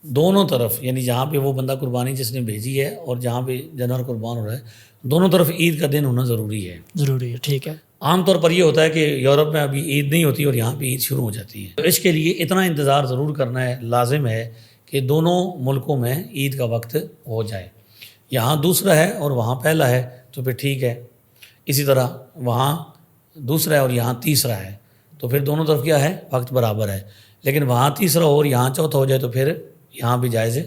دونوں طرف، یعنی جہاں پہ وہ بندہ قربانی جس نے بھیجی ہے اور جہاں پہ جانور قربان ہو رہا ہے، دونوں طرف عید کا دن ہونا ضروری ہے. ضروری ہے، ٹھیک ہے. عام طور پر یہ ہوتا ہے کہ یورپ میں ابھی عید نہیں ہوتی اور یہاں پہ عید شروع ہو جاتی ہے. تو اس کے لیے اتنا انتظار ضرور کرنا ہے، لازم ہے کہ دونوں ملکوں میں عید کا وقت ہو جائے. یہاں دوسرا ہے اور وہاں پہلا ہے تو پھر ٹھیک ہے. اسی طرح وہاں دوسرا ہے اور یہاں تیسرا ہے تو پھر دونوں طرف کیا ہے، وقت برابر ہے. لیکن وہاں تیسرا ہو اور یہاں چوتھا ہو جائے تو پھر یہاں بھی جائز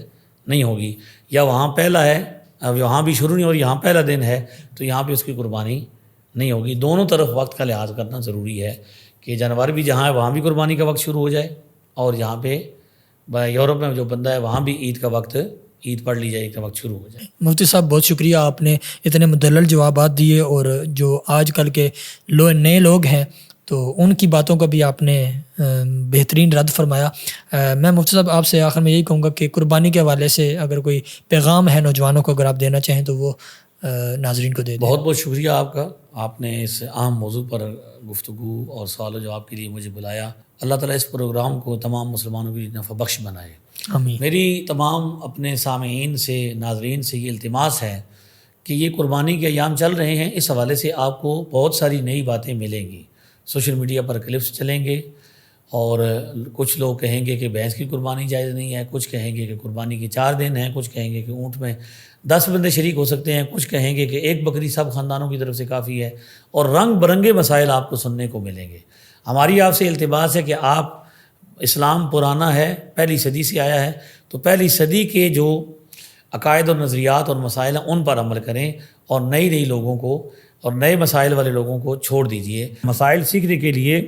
نہیں ہوگی. یا وہاں پہلا ہے، اب یہاں بھی شروع نہیں اور یہاں پہلا دن ہے تو یہاں پہ اس کی قربانی نہیں ہوگی. دونوں طرف وقت کا لحاظ کرنا ضروری ہے کہ جانور بھی جہاں ہے وہاں بھی قربانی کا وقت شروع ہو جائے، اور یہاں پہ یورپ میں جو بندہ ہے وہاں بھی عید کا وقت، عید پڑھ لی جائے، عید کا وقت شروع ہو جائے. مفتی صاحب بہت شکریہ، آپ نے اتنے مدلل جوابات دیے، اور جو آج کل کے نئے لوگ ہیں تو ان کی باتوں کا بھی آپ نے بہترین رد فرمایا. میں مفتی صاحب آپ سے آخر میں یہی کہوں گا کہ قربانی کے حوالے سے اگر کوئی پیغام ہے نوجوانوں کو اگر آپ دینا چاہیں تو وہ ناظرین کو دے دیں. بہت بہت شکریہ آپ کا، آپ نے اس اہم موضوع پر گفتگو اور سوال و جواب کے لیے مجھے بلایا. اللہ تعالیٰ اس پروگرام کو تمام مسلمانوں کے لیے نفع بخش بنائے. آمین. میری تمام اپنے سامعین سے، ناظرین سے یہ التماس ہے کہ یہ قربانی کے ایام چل رہے ہیں، اس حوالے سے آپ کو بہت ساری نئی باتیں ملیں گی. سوشل میڈیا پر کلپس چلیں گے اور کچھ لوگ کہیں گے کہ بھینس کی قربانی جائز نہیں ہے، کچھ کہیں گے کہ قربانی کے 4 دن ہیں، کچھ کہیں گے کہ اونٹ میں 10 بندے شریک ہو سکتے ہیں، کچھ کہیں گے کہ ایک بکری سب خاندانوں کی طرف سے کافی ہے، اور رنگ برنگے مسائل آپ کو سننے کو ملیں گے. ہماری آپ سے التماس ہے کہ آپ اسلام پرانا ہے، پہلی صدی سے آیا ہے، تو پہلی صدی کے جو عقائد اور نظریات اور مسائل ہیں ان پر عمل کریں، اور نئی لوگوں کو اور نئے مسائل والے لوگوں کو چھوڑ دیجئے۔ مسائل سیکھنے کے لیے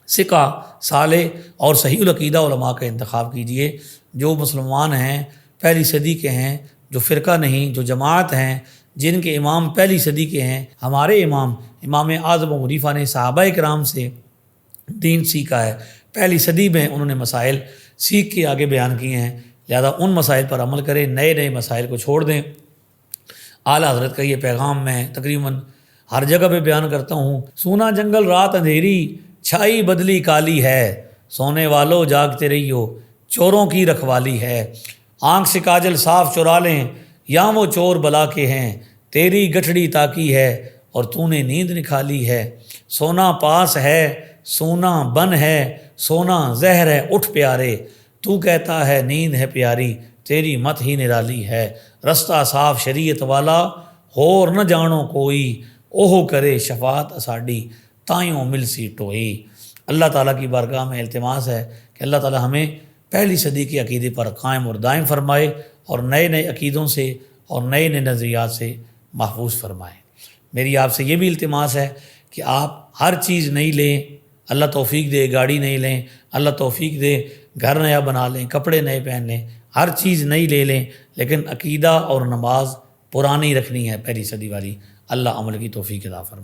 ثقہ، صالح اور صحیح العقیدہ علماء کا انتخاب کیجئے، جو مسلمان ہیں، پہلی صدی کے ہیں، جو فرقہ نہیں، جو جماعت ہیں، جن کے امام پہلی صدی کے ہیں۔ ہمارے امام اعظم ابو حنیفہ نے صحابہ کرام سے دین سیکھا ہے، پہلی صدی میں انہوں نے مسائل سیکھ کے آگے بیان کیے ہیں، لہذا ان مسائل پر عمل کریں، نئے مسائل کو چھوڑ دیں۔ اعلیٰ حضرت کا یہ پیغام میں تقریباً ہر جگہ پہ بیان کرتا ہوں۔ سونا جنگل رات اندھیری، چھائی بدلی کالی ہے، سونے والو جاگتے رہیو، چوروں کی رکھوالی ہے۔ آنکھ سے کاجل صاف چرا لیں، یا وہ چور بلا کے ہیں، تیری گٹھڑی تاکی ہے اور تو نے نیند نکھالی ہے۔ سونا پاس ہے، سونا بن ہے، سونا زہر ہے اٹھ پیارے، تو کہتا ہے نیند ہے پیاری، تیری مت ہی نرالی ہے۔ رستہ صاف شریعت والا، ہور نہ جانو کوئی، اوہ کرے شفاعت اساڈی، تائیوں مل سی ٹوئی۔ اللہ تعالیٰ کی بارگاہ میں التماس ہے کہ اللہ تعالیٰ ہمیں پہلی صدی کے عقیدے پر قائم اور دائم فرمائے، اور نئے عقیدوں سے اور نئے نظریات سے محفوظ فرمائے۔ میری آپ سے یہ بھی التماس ہے کہ آپ ہر چیز نہیں لیں، اللہ توفیق دے گاڑی نہیں لیں، اللہ توفیق دے گھر نیا بنا لیں، کپڑے نئے پہن لیں، ہر چیز نہیں لے لیں، لیکن عقیدہ اور نماز پرانی رکھنی ہے، پہلی صدی والی۔ اللہ عمل کی توفیق عطا فرمائے۔